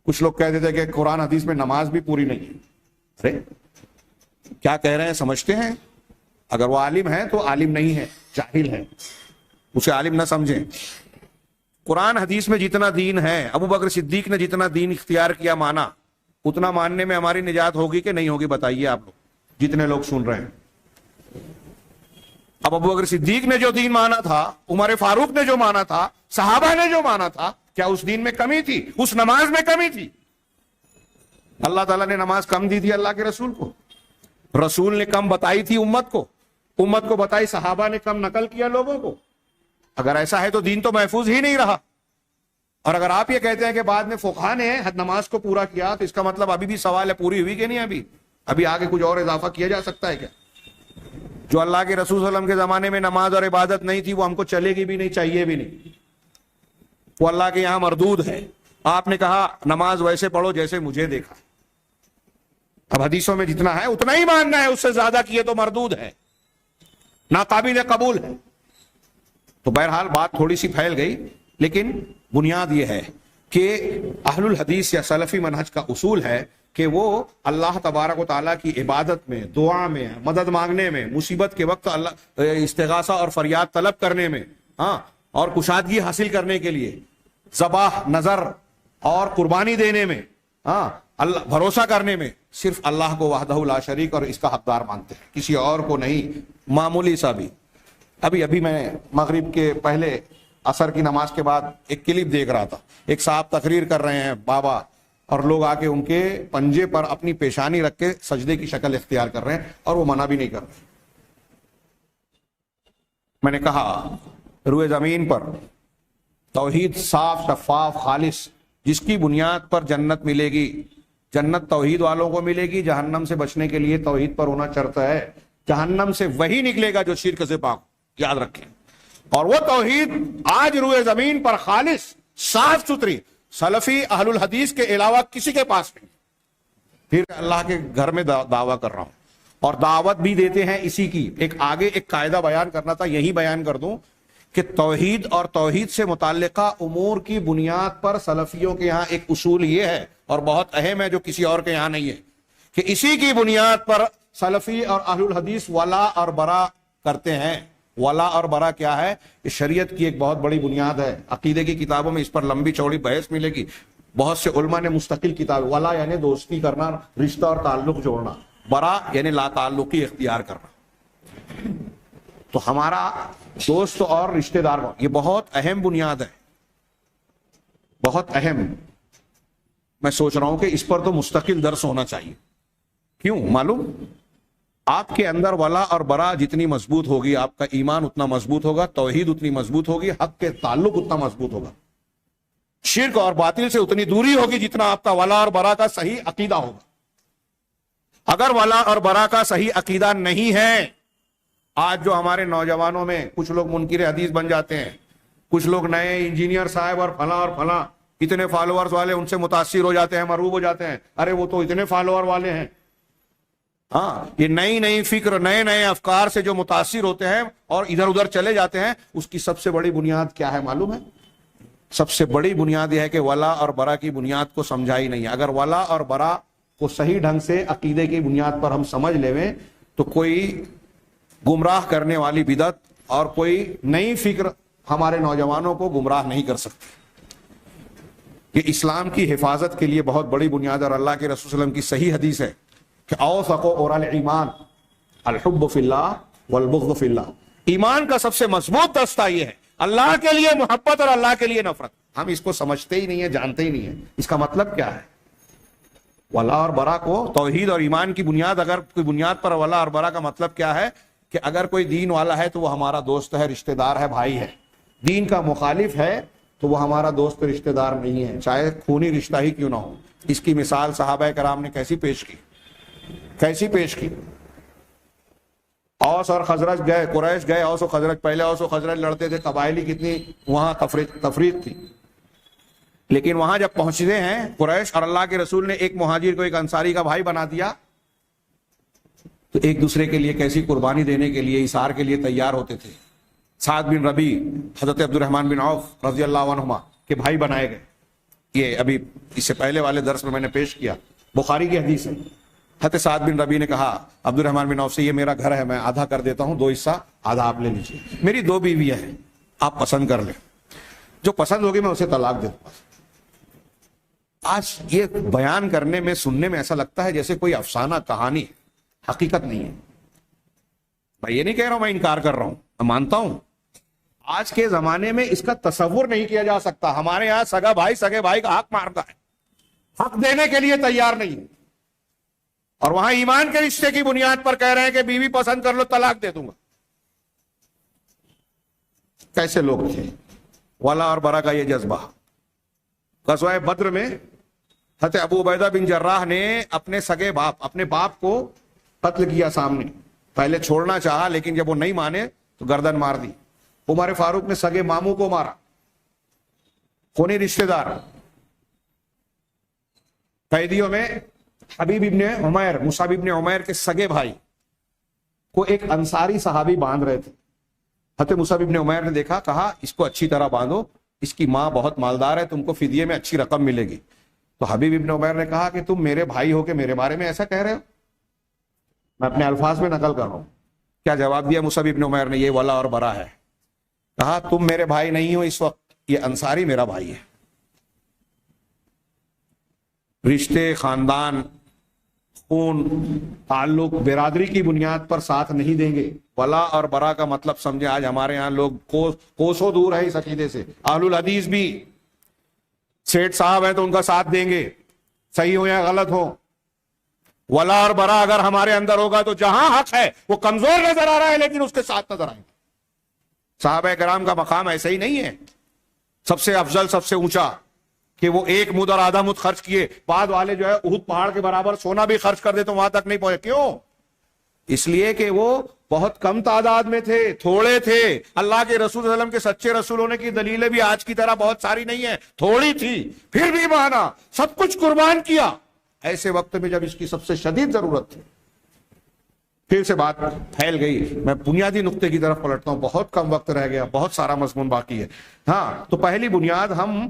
کچھ لوگ کہتے تھے کہ قرآن حدیث میں نماز بھی پوری نہیں ہے. ارے کیا کہہ رہے ہیں سمجھتے ہیں؟ اگر وہ عالم ہے تو عالم نہیں ہے، جاہل ہے، اسے عالم نہ سمجھیں. قرآن حدیث میں جتنا دین ہے، ابو بکر صدیق نے جتنا دین اختیار کیا مانا، اتنا ماننے میں ہماری نجات ہوگی کہ نہیں ہوگی؟ بتائیے آپ لوگ جتنے لوگ سن رہے ہیں. اب ابو بکر صدیق نے جو دین مانا تھا، عمر فاروق نے جو مانا تھا، صحابہ نے جو مانا تھا، کیا اس دین میں کمی تھی؟ اس نماز میں کمی تھی؟ اللہ تعالیٰ نے نماز کم دی تھی اللہ کے رسول کو، رسول نے کم بتائی تھی امت کو بتائی، صحابہ نے کم نقل کیا لوگوں کو. اگر ایسا ہے تو دین تو محفوظ ہی نہیں رہا. اور اگر آپ یہ کہتے ہیں کہ بعد میں فقہا نے حد نماز کو پورا کیا تو اس کا مطلب ابھی بھی سوال ہے پوری ہوئی کہ نہیں؟ ابھی آگے کچھ اور اضافہ کیا جا سکتا ہے کیا؟ جو اللہ کے رسول صلی اللہ علیہ وسلم کے زمانے میں نماز اور عبادت نہیں تھی وہ ہم کو چلے گی بھی نہیں، چاہیے بھی نہیں، وہ اللہ کے یہاں مردود ہے. آپ نے کہا نماز ویسے پڑھو جیسے مجھے دیکھا. اب حدیثوں میں جتنا ہے اتنا ہی ماننا ہے، اس سے زیادہ کیے تو مردود ہے، ناقابل قبول ہے. تو بہرحال بات تھوڑی سی پھیل گئی، لیکن بنیاد یہ ہے کہ اہل الحدیث یا سلفی منہج کا اصول ہے کہ وہ اللہ تبارک و تعالیٰ کی عبادت میں، دعا میں، مدد مانگنے میں، مصیبت کے وقت اللہ استغاثہ اور فریاد طلب کرنے میں، اور کشادگی حاصل کرنے کے لیے ذبح، نذر اور قربانی دینے میں، اللہ بھروسہ کرنے میں صرف اللہ کو وحدہ لا شریک اور اس کا حقدار مانتے ہیں، کسی اور کو نہیں. معمولی سا بھی ابھی میں مغرب کے پہلے عصر کی نماز کے بعد ایک کلپ دیکھ رہا تھا، ایک صاحب تقریر کر رہے ہیں، بابا اور لوگ آ کے ان کے پنجے پر اپنی پیشانی رکھ کے سجدے کی شکل اختیار کر رہے ہیں اور وہ منع بھی نہیں کر رہے۔ میں نے کہا روئے زمین پر توحید صاف شفاف خالص جس کی بنیاد پر جنت ملے گی، جنت توحید والوں کو ملے گی، جہنم سے بچنے کے لیے توحید پر ہونا شرط ہے۔ جہنم سے وہی نکلے گا جو شرک سے پاک، یاد رکھیں۔ اور وہ توحید آج روئے زمین پر خالص صاف ستھری سلفی اہل الحدیث کے علاوہ کسی کے پاس نہیں۔ پھر اللہ کے گھر میں دعویٰ کر رہا ہوں اور دعوت بھی دیتے ہیں اسی کی۔ ایک آگے ایک قاعدہ بیان کرنا تھا، یہی بیان کر دوں کہ توحید اور توحید سے متعلقہ امور کی بنیاد پر سلفیوں کے یہاں ایک اصول یہ ہے اور بہت اہم ہے جو کسی اور کے یہاں نہیں ہے، کہ اسی کی بنیاد پر سلفی اور اہل الحدیث ولا اور برا کرتے ہیں۔ ولا اور برا کیا ہے؟ یہ شریعت کی ایک بہت بڑی بنیاد ہے۔ عقیدے کی کتابوں میں اس پر لمبی چوڑی بحث ملے گی، بہت سے علماء نے مستقل کتاب۔ ولا یعنی دوستی کرنا، رشتہ اور تعلق جوڑنا، برا یعنی لا تعلقی اختیار کرنا۔ تو ہمارا دوست اور رشتہ دار یہ بہت اہم بنیاد ہے، بہت اہم۔ میں سوچ رہا ہوں کہ اس پر تو مستقل درس ہونا چاہیے۔ کیوں معلوم؟ آپ کے اندر ولا اور برا جتنی مضبوط ہوگی، آپ کا ایمان اتنا مضبوط ہوگا، توحید اتنی مضبوط ہوگی، حق کے تعلق اتنا مضبوط ہوگا، شرک اور باطل سے اتنی دوری ہوگی جتنا آپ کا ولا اور برا کا صحیح عقیدہ ہوگا۔ اگر ولا اور برا کا صحیح عقیدہ نہیں ہے، آج جو ہمارے نوجوانوں میں کچھ لوگ منکر حدیث بن جاتے ہیں، کچھ لوگ نئے انجینئر صاحب اور فلاں اتنے فالوورز والے، ان سے متاثر ہو جاتے ہیں، مرعوب ہو جاتے ہیں، ارے وہ تو اتنے فالوور والے ہیں۔ ہاں، یہ نئی فکر، نئے افکار سے جو متاثر ہوتے ہیں اور ادھر ادھر چلے جاتے ہیں، اس کی سب سے بڑی بنیاد کیا ہے معلوم ہے؟ سب سے بڑی بنیاد یہ ہے کہ ولا اور برا کی بنیاد کو سمجھا ہی نہیں ہے۔ اگر ولا اور برا کو صحیح ڈھنگ سے عقیدے کی بنیاد پر ہم سمجھ لیں تو کوئی گمراہ کرنے والی بدعت اور کوئی نئی فکر ہمارے نوجوانوں کو گمراہ نہیں کر سکتی۔ یہ اسلام کی حفاظت کے لیے بہت بڑی بنیاد، اور اللہ کے رسول صلی اللہ علیہ وسلم کی صحیح حدیث ہے کہ اوثق اور الایمان الحب فی اللہ والبغض فی اللہ۔ ایمان کا سب سے مضبوط دستہ یہ ہے اللہ کے لیے محبت اور اللہ کے لیے نفرت۔ ہم اس کو سمجھتے ہی نہیں ہیں، جانتے ہی نہیں ہیں اس کا مطلب کیا ہے۔ ولا اور برا کو توحید اور ایمان کی بنیاد، اگر کوئی بنیاد پر ولا اور برا کا مطلب کیا ہے کہ اگر کوئی دین والا ہے تو وہ ہمارا دوست ہے، رشتہ دار ہے، بھائی ہے۔ دین کا مخالف ہے تو وہ ہمارا دوست رشتہ دار نہیں ہے، چاہے خونی رشتہ ہی کیوں نہ ہو۔ اس کی مثال صحابہ کرام نے کیسی پیش کی۔ اوس اور خزرج گئے، قریش گئے، اوس و خزرج، پہلے اوس و خزرج لڑتے تھے، قبائلی کتنی وہاں تفریق تھی، لیکن وہاں جب پہنچتے ہیں قریش اور اللہ کے رسول نے ایک مہاجر کو ایک انصاری کا بھائی بنا دیا، تو ایک دوسرے کے لیے کیسی قربانی دینے کے لیے، اثار کے لیے تیار ہوتے تھے۔ سعد بن ربی، حضرت عبد الرحمن بن عوف رضی اللہ عنہما کے بھائی بنائے گئے۔ یہ ابھی اس سے پہلے والے درس میں نے پیش کیا، بخاری کی حدیث ہے۔ حضرت سعد بن ربی نے کہا عبد الرحمن بن عوف سے، یہ میرا گھر ہے، میں آدھا کر دیتا ہوں، 2 حصہ، آدھا آپ لے لیجیے، میری 2 بیویاں ہیں، آپ پسند کر لیں، جو پسند ہوگی میں اسے طلاق دے دوں گا۔ آج یہ بیان کرنے میں، سننے میں ایسا لگتا ہے جیسے کوئی افسانہ کہانی، حقیقت نہیں ہے۔ میں یہ نہیں کہہ رہا ہوں، میں انکار کر رہا ہوں، میں مانتا ہوں آج کے زمانے میں اس کا تصور نہیں کیا جا سکتا۔ ہمارے یہاں سگا بھائی سگے بھائی کا حق مارتا ہے، حق دینے کے لیے تیار نہیں ہے، اور وہاں ایمان کے رشتے کی بنیاد پر کہہ رہے ہیں کہ بیوی پسند کر لو، طلاق دے دوں گا۔ کیسے لوگ تھے؟ ولا اور برا کا یہ جذبہ۔ غزوہ بدر میں حضرت ابو عبیدہ بن جراح نے اپنے سگے باپ، اپنے باپ کو قتل کیا سامنے، پہلے چھوڑنا چاہا لیکن جب وہ نہیں مانے تو گردن مار دی۔ عمر فاروق نے سگے ماموں کو مارا، خونی رشتہ دار۔ قیدیوں میں حبیب ابن عمیر، مصعب ابن عمیر کے سگے بھائی کو ایک انصاری صحابی باندھ رہے تھے۔ حضرت مصعب ابن عمیر نے دیکھا، کہا اس کو اچھی طرح باندھو، اس کی ماں بہت مالدار ہے، تم کو فدیے میں اچھی رقم ملے گی۔ تو حبیب ابن عمیر نے کہا کہ تم میرے بھائی ہو کے میرے بارے میں ایسا کہہ رہے ہو؟ میں اپنے الفاظ میں نقل کر رہا ہوں۔ کیا جواب دیا مصعب ابن عمیر نے؟ یہ ولا اور برا ہے۔ کہا تم میرے بھائی نہیں ہو اس وقت، یہ انصاری میرا بھائی ہے۔ رشتے، خاندان، خون، تعلق، برادری کی بنیاد پر ساتھ نہیں دیں گے۔ ولا اور برا کا مطلب سمجھے، آج ہمارے ہاں لوگ کوسوں دور ہے اس عقیدے سے۔ اہل الحدیث بھی سیٹھ صاحب ہیں تو ان کا ساتھ دیں گے، صحیح ہو یا غلط ہو. ولا اور برا اگر ہمارے اندر ہوگا تو جہاں حق ہے وہ کمزور نظر آ رہا ہے لیکن اس کے ساتھ نظر آئیں گے. صحابہ کرام کا مقام ایسا ہی نہیں ہے سب سے افضل سب سے اونچا کہ وہ ایک مد اور آدھا مد خرچ کیے, بعد والے جو ہے احد پہاڑ کے برابر سونا بھی خرچ کر دے تو وہاں تک نہیں پہنچے. کیوں؟ اس لیے کہ وہ بہت کم تعداد میں تھے, تھوڑے تھے. اللہ کے رسول صلی اللہ علیہ وسلم کے سچے رسول ہونے کی دلیلیں بھی آج کی طرح بہت ساری نہیں ہیں, تھوڑی تھی, پھر بھی مانا, سب کچھ قربان کیا ایسے وقت میں جب اس کی سب سے شدید ضرورت تھی. پھر سے بات پھیل گئی. میں بنیادی نقطے کی طرف پلٹتا ہوں, بہت کم وقت رہ گیا, بہت سارا مضمون باقی ہے. ہاں, تو پہلی بنیاد ہم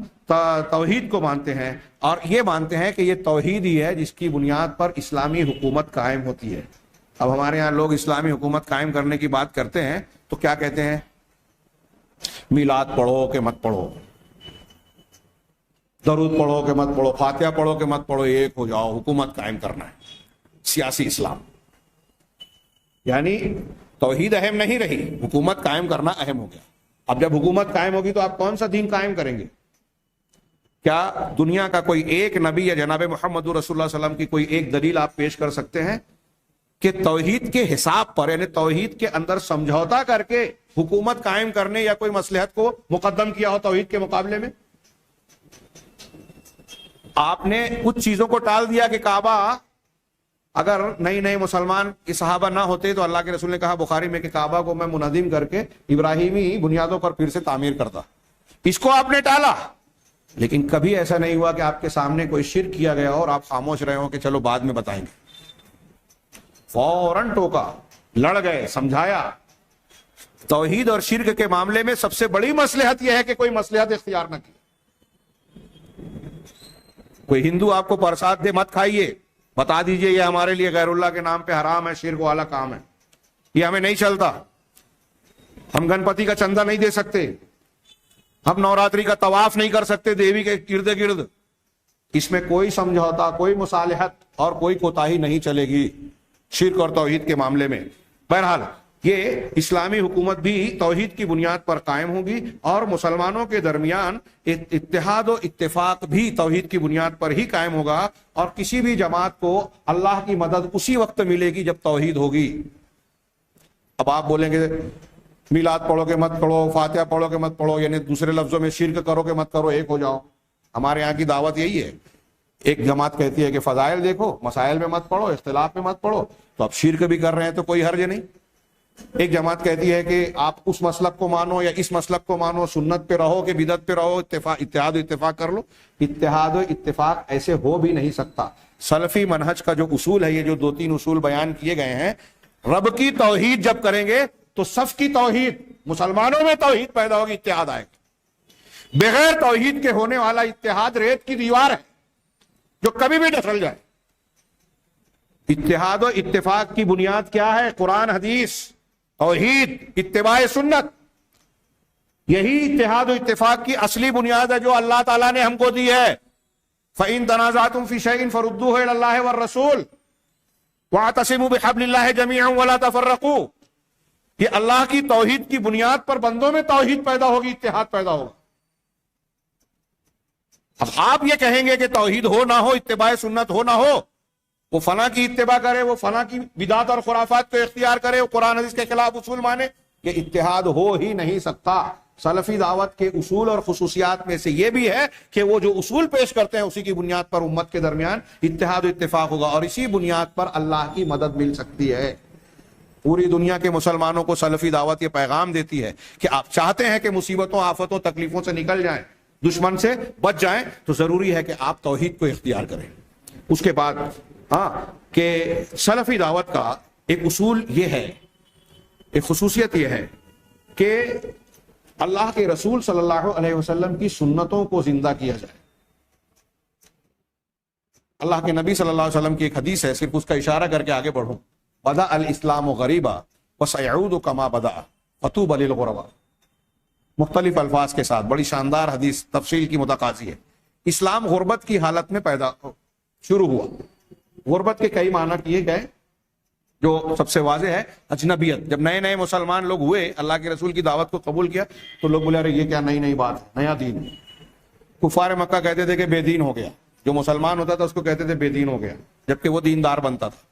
توحید کو مانتے ہیں اور یہ مانتے ہیں کہ یہ توحید ہی ہے جس کی بنیاد پر اسلامی حکومت قائم ہوتی ہے. اب ہمارے ہاں لوگ اسلامی حکومت قائم کرنے کی بات کرتے ہیں تو کیا کہتے ہیں؟ میلاد پڑھو کہ مت پڑھو, درود پڑھو کہ مت پڑھو, فاتحہ پڑھو کہ مت پڑھو, ایک ہو جاؤ, حکومت قائم کرنا ہے, سیاسی اسلام. یعنی توحید اہم نہیں رہی, حکومت قائم کرنا اہم ہو گیا. اب جب حکومت قائم ہوگی تو آپ کون سا دین قائم کریں گے؟ کیا دنیا کا کوئی ایک نبی یا جناب محمد رسول اللہ صلی اللہ علیہ وسلم کی کوئی ایک دلیل آپ پیش کر سکتے ہیں کہ توحید کے حساب پر, یعنی توحید کے اندر سمجھوتا کر کے حکومت قائم کرنے یا کوئی مصلحت کو مقدم کیا ہو توحید کے مقابلے میں؟ آپ نے کچھ چیزوں کو ٹال دیا کہ کعبہ اگر نئی نئے مسلمان کے صحابہ نہ ہوتے تو اللہ کے رسول نے کہا بخاری میں کہ کعبہ کو میں منہدم کر کے ابراہیمی بنیادوں پر پھر سے تعمیر کرتا. اس کو آپ نے ٹالا, لیکن کبھی ایسا نہیں ہوا کہ آپ کے سامنے کوئی شرک کیا گیا اور آپ خاموش رہے ہو کہ چلو بعد میں بتائیں گے. فوراً ٹوکا, لڑ گئے, سمجھایا. توحید اور شرک کے معاملے میں سب سے بڑی مصلحت یہ ہے کہ کوئی مصلحت اختیار نہ کی. کوئی ہندو آپ کو پرساد دے, مت کھائیے, بتا دیجئے یہ ہمارے لیے غیر اللہ کے نام پہ حرام ہے, شرک والا کام ہے, یہ ہمیں نہیں چلتا. ہم گنپتی کا چندہ نہیں دے سکتے, ہم نوراتری کا طواف نہیں کر سکتے دیوی کے گرد گرد. اس میں کوئی سمجھوتا, کوئی مصالحت اور کوئی کوتاہی نہیں چلے گی شرک اور توحید کے معاملے میں. بہرحال یہ اسلامی حکومت بھی توحید کی بنیاد پر قائم ہوگی اور مسلمانوں کے درمیان اتحاد و اتفاق بھی توحید کی بنیاد پر ہی قائم ہوگا, اور کسی بھی جماعت کو اللہ کی مدد اسی وقت ملے گی جب توحید ہوگی. اب آپ بولیں گے میلاد پڑھو کہ مت پڑھو, فاتحہ پڑھو کہ مت پڑھو, یعنی دوسرے لفظوں میں شرک کرو کہ مت کرو, ایک ہو جاؤ. ہمارے یہاں کی دعوت یہی ہے. ایک جماعت کہتی ہے کہ فضائل دیکھو, مسائل میں مت پڑھو, اختلاف میں مت پڑھو, تو اب شرک بھی کر رہے ہیں تو کوئی حرج نہیں. ایک جماعت کہتی ہے کہ آپ اس مسلک کو مانو یا اس مسلک کو مانو, سنت پہ رہو کہ بدعت پہ رہو, اتحاد و اتفاق کر لو. اتحاد و اتفاق ایسے ہو بھی نہیں سکتا. سلفی منہج کا جو اصول ہے, یہ جو 2-3 اصول بیان کیے گئے ہیں, رب کی توحید جب کریں گے تو صف کی توحید, مسلمانوں میں توحید پیدا ہوگی, اتحاد آئے گا. بغیر توحید کے ہونے والا اتحاد ریت کی دیوار ہے جو کبھی بھی ڈھل جائے. اتحاد و اتفاق کی بنیاد کیا ہے؟ قرآن, حدیث, توحید, اتباع سنت. یہی اتحاد و اتفاق کی اصلی بنیاد ہے جو اللہ تعالیٰ نے ہم کو دی ہے. فَإِن تَنَازَعْتُمْ فِي شَيْءٍ فَرُدُّوهُ إِلَى اللَّهِ وَالرَّسُولِ وَاعْتَصِمُوا بِحَبْلِ اللَّهِ جَمِيعًا وَلَا تَفَرَّقُوا. یہ اللہ کی توحید کی بنیاد پر بندوں میں توحید پیدا ہوگی, اتحاد پیدا ہوگا. اب آپ یہ کہیں گے کہ توحید ہو نہ ہو, اتباع سنت ہو نہ ہو, وہ فلاں کی اتباع کرے, وہ فلاں کی بدعت اور خرافات کو اختیار کرے, وہ قرآن حدیث کے خلاف اصول مانے, یہ اتحاد ہو ہی نہیں سکتا. سلفی دعوت کے اصول اور خصوصیات میں سے یہ بھی ہے کہ وہ جو اصول پیش کرتے ہیں اسی کی بنیاد پر امت کے درمیان اتحاد و اتفاق ہوگا, اور اسی بنیاد پر اللہ کی مدد مل سکتی ہے. پوری دنیا کے مسلمانوں کو سلفی دعوت یہ پیغام دیتی ہے کہ آپ چاہتے ہیں کہ مصیبتوں, آفتوں, تکلیفوں سے نکل جائیں, دشمن سے بچ جائیں, تو ضروری ہے کہ آپ توحید کو اختیار کریں. اس کے بعد کہ سلفی دعوت کا ایک اصول یہ ہے, ایک خصوصیت یہ ہے کہ اللہ کے رسول صلی اللہ علیہ وسلم کی سنتوں کو زندہ کیا جائے. اللہ کے نبی صلی اللہ علیہ وسلم کی ایک حدیث ہے, صرف اس کا اشارہ کر کے آگے بڑھوں. بدأ الاسلام غریبا وسيعود كما بدأ فطوبى للغرباء. مختلف الفاظ کے ساتھ بڑی شاندار حدیث, تفصیل کی متقاضی ہے. اسلام غربت کی حالت میں شروع ہوا. غربت کے کئی معنی کیے گئے, جو سب سے واضح ہے اجنبیت. جب نئے نئے مسلمان لوگ ہوئے, اللہ کے رسول کی دعوت کو قبول کیا, تو لوگ بولے ارے یہ کیا نئی نئی بات ہے, نیا دین. کفار مکہ کہتے تھے کہ بے دین ہو گیا, جو مسلمان ہوتا تھا اس کو کہتے تھے بے دین ہو گیا، جبکہ وہ دیندار بنتا تھا۔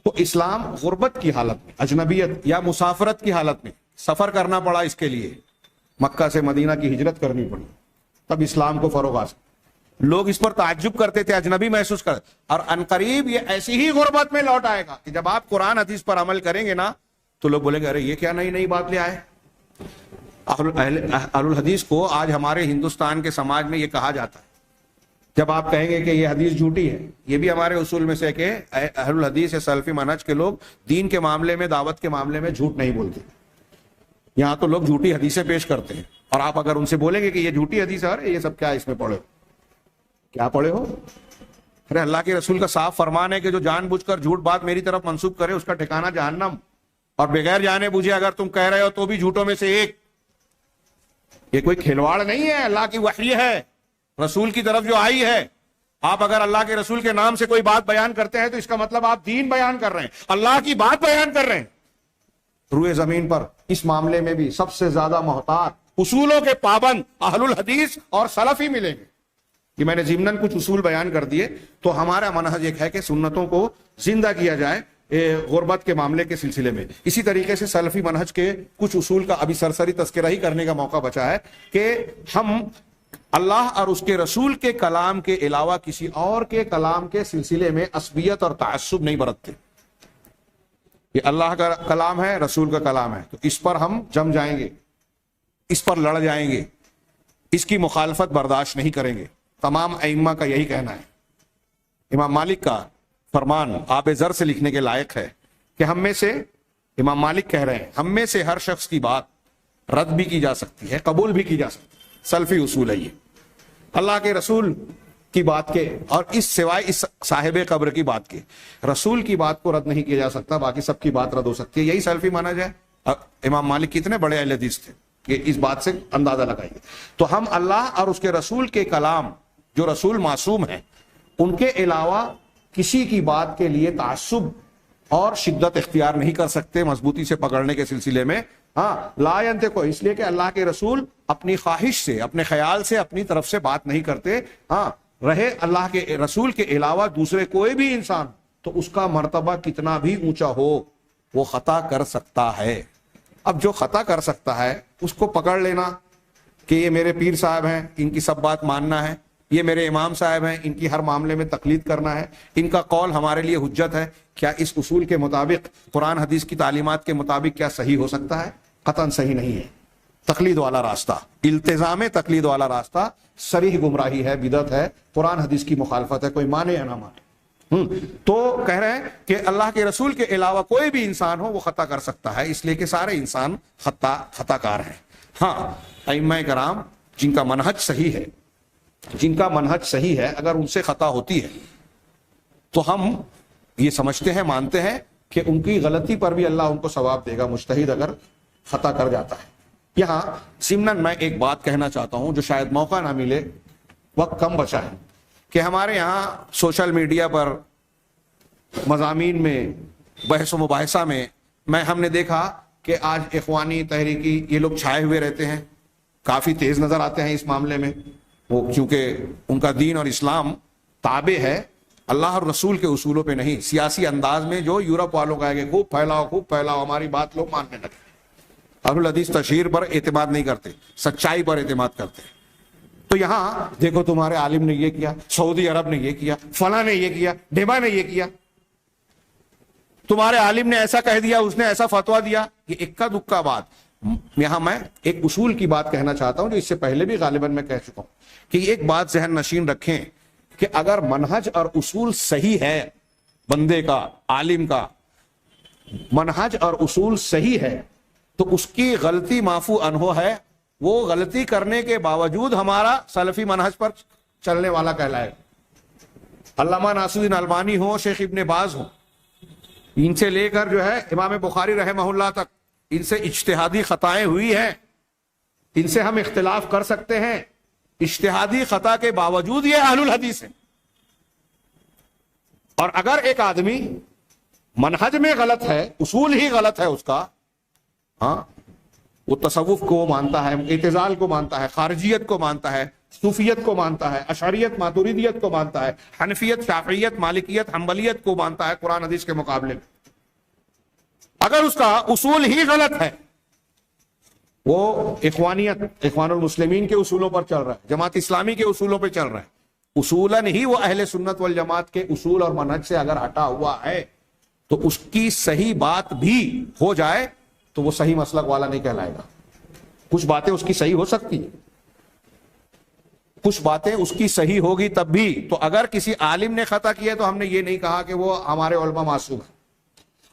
تو اسلام غربت کی حالت میں، اجنبیت یا مسافرت کی حالت میں، سفر کرنا پڑا اس کے لیے، مکہ سے مدینہ کی ہجرت کرنی پڑی، تب اسلام کو فروغ حاصل۔ لوگ اس پر تعجب کرتے تھے، اجنبی محسوس کرتے، اور عنقریب یہ ایسی ہی غربت میں لوٹ آئے گا کہ جب آپ قرآن حدیث پر عمل کریں گے نا تو لوگ بولیں گے ارے یہ کیا نئی نئی بات لے آئے۔ اہل الحدیث کو آج ہمارے ہندوستان کے سماج میں یہ کہا جاتا ہے، جب آپ کہیں گے کہ یہ حدیث جھوٹی ہے، یہ بھی ہمارے اصول میں سے ہے کہ اہل الحدیث یا سلفی منہج کے لوگ دین کے معاملے میں، دعوت کے معاملے میں جھوٹ نہیں بولتے۔ یہاں تو لوگ جھوٹی حدیثیں پیش کرتے ہیں، اور آپ اگر ان سے بولیں گے کہ یہ جھوٹی حدیث ہے، ارے یہ سب کیا اس میں پڑھے ہو، کیا پڑھے ہو؟ ارے اللہ کے رسول کا صاف فرمان ہے کہ جو جان بوجھ کر جھوٹ بات میری طرف منسوب کرے اس کا ٹھکانہ جہنم، اور بغیر جانے بوجھے اگر تم کہہ رہے ہو تو بھی جھوٹوں میں سے ایک۔ یہ کوئی کھلواڑ نہیں ہے، اللہ کی وحی ہے، رسول کی طرف جو آئی ہے۔ آپ اگر اللہ کے رسول کے نام سے کوئی بات بیان کرتے ہیں تو اس کا مطلب آپ دین بیان کر رہے ہیں، اللہ کی بات بیان کر رہے ہیں۔ روئے زمین پر اس معاملے میں بھی سب سے زیادہ محتاط، اصولوں کے پابند اہل الحدیث اور سلفی ملیں گے۔ کہ میں نے ضمناً کچھ اصول بیان کر دیے، تو ہمارا منہج ایک ہے کہ سنتوں کو زندہ کیا جائے غربت کے معاملے کے سلسلے میں۔ اسی طریقے سے سلفی منہج کے کچھ اصول کا ابھی سرسری تذکرہ ہی کرنے کا موقع بچا ہے کہ ہم اللہ اور اس کے رسول کے کلام کے علاوہ کسی اور کے کلام کے سلسلے میں عصبیت اور تعصب نہیں برتتے۔ یہ اللہ کا کلام ہے، رسول کا کلام ہے، تو اس پر ہم جم جائیں گے، اس پر لڑ جائیں گے، اس کی مخالفت برداشت نہیں کریں گے۔ تمام ائمہ کا یہی کہنا ہے۔ امام مالک کا فرمان آب زر سے لکھنے کے لائق ہے کہ ہم میں سے، امام مالک کہہ رہے ہیں، ہم میں سے ہر شخص کی بات رد بھی کی جا سکتی ہے، قبول بھی کی جا سکتی ہے۔ سلفی اصول ہے یہ، اللہ کے رسول کی بات کے، اور اس سوائے اس صاحب قبر کی بات کے، رسول کی بات کو رد نہیں کیا جا سکتا، باقی سب کی بات رد ہو سکتی ہے۔ یہی سلفی منہج ہے۔ امام مالک کتنے بڑے اہل حدیث تھے، کہ اس بات سے اندازہ لگائیے۔ تو ہم اللہ اور اس کے رسول کے کلام، جو رسول معصوم ہیں، ان کے علاوہ کسی کی بات کے لیے تعصب اور شدت اختیار نہیں کر سکتے مضبوطی سے پکڑنے کے سلسلے میں۔ ہاں، لا ينطق، اس لیے کہ اللہ کے رسول اپنی خواہش سے، اپنے خیال سے، اپنی طرف سے بات نہیں کرتے۔ ہاں، رہے اللہ کے رسول کے علاوہ دوسرے کوئی بھی انسان تو اس کا مرتبہ کتنا بھی اونچا ہو وہ خطا کر سکتا ہے۔ اب جو خطا کر سکتا ہے اس کو پکڑ لینا کہ یہ میرے پیر صاحب ہیں، ان کی سب بات ماننا ہے، یہ میرے امام صاحب ہیں، ان کی ہر معاملے میں تقلید کرنا ہے، ان کا قول ہمارے لیے حجت ہے، کیا اس اصول کے مطابق، قرآن حدیث کی تعلیمات کے مطابق کیا صحیح ہو سکتا ہے؟ قطعاً صحیح نہیں ہے۔ تقلید والا راستہ، التزام تقلید والا راستہ صریح گمراہی ہے، بدعت ہے، قرآن حدیث کی مخالفت ہے، کوئی مانے یا نہ مانے۔ تو کہہ رہے ہیں کہ اللہ کے رسول کے علاوہ کوئی بھی انسان ہو وہ خطا کر سکتا ہے، اس لیے کہ سارے انسان خطا کار ہیں۔ ہاں، ائمہ کرام جن کا منہج صحیح ہے، جن کا منہج صحیح ہے، اگر ان سے خطا ہوتی ہے تو ہم یہ سمجھتے ہیں، مانتے ہیں کہ ان کی غلطی پر بھی اللہ ان کو ثواب دے گا، مجتہد اگر خطا کر جاتا ہے۔ یہاں ضمناً میں ایک بات کہنا چاہتا ہوں جو شاید موقع نہ ملے، وقت کم بچا ہے، کہ ہمارے یہاں سوشل میڈیا پر مضامین میں، بحث و مباحثہ میں ہم نے دیکھا کہ آج اخوانی تحریکی یہ لوگ چھائے ہوئے رہتے ہیں، کافی تیز نظر آتے ہیں اس معاملے میں۔ وہ کیونکہ ان کا دین اور اسلام تابع ہے اللہ اور رسول کے اصولوں پہ نہیں، سیاسی انداز میں جو یورپ والوں کا ہے کہ خوب پھیلاؤ، ہماری بات لوگ ماننے لگے۔ اہل الحدیث تشہیر پر اعتماد نہیں کرتے، سچائی پر اعتماد کرتے۔ تو یہاں دیکھو تمہارے عالم نے یہ کیا، سعودی عرب نے یہ کیا، فلاں نے یہ کیا، ڈھیبا نے یہ کیا، تمہارے عالم نے ایسا کہہ دیا، اس نے ایسا فتویٰ دیا۔ یہ اکا دکا بات۔ یہاں میں ایک اصول کی بات کہنا چاہتا ہوں جو اس سے پہلے بھی غالباً میں کہہ چکا ہوں، کہ ایک بات ذہن نشین رکھیں کہ اگر منہج اور اصول صحیح ہے، بندے کا، عالم کا منہج اور اصول صحیح ہے، تو اس کی غلطی معفو عنہ ہے، وہ غلطی کرنے کے باوجود ہمارا سلفی منہج پر چلنے والا کہلائے۔ علامہ ناصرالدین البانی ہو، شیخ ابن باز ہو، ان سے لے کر جو ہے امام بخاری رحمہ اللہ تک، ان سے اجتہادی خطائیں ہوئی ہیں، ان سے ہم اختلاف کر سکتے ہیں، اجتہادی خطا کے باوجود یہ اہل الحدیث ہیں۔ اور اگر ایک آدمی منہج میں غلط ہے، اصول ہی غلط ہے اس کا، ہاں، وہ تصوف کو مانتا ہے، اعتزال کو مانتا ہے، خارجیت کو مانتا ہے، صوفیت کو مانتا ہے، اشعریت ماتوریدیت کو مانتا ہے، حنفیت شافعیت مالکیت حنبلیت کو مانتا ہے قرآن حدیث کے مقابلے میں، اگر اس کا اصول ہی غلط ہے، وہ اخوانیت اخوان المسلمین کے اصولوں پر چل رہا ہے، جماعت اسلامی کے اصولوں پہ چل رہا ہے، اصولاً ہی وہ اہل سنت والجماعت کے اصول اور منہج سے اگر ہٹا ہوا ہے تو اس کی صحیح بات بھی ہو جائے تو وہ صحیح مسلک والا نہیں کہلائے گا۔ کچھ باتیں اس کی صحیح ہو سکتی ہیں، کچھ باتیں اس کی صحیح ہوگی تب بھی، تو اگر کسی عالم نے خطا کیا تو ہم نے یہ نہیں کہا کہ وہ ہمارے علماء معصوم ہیں،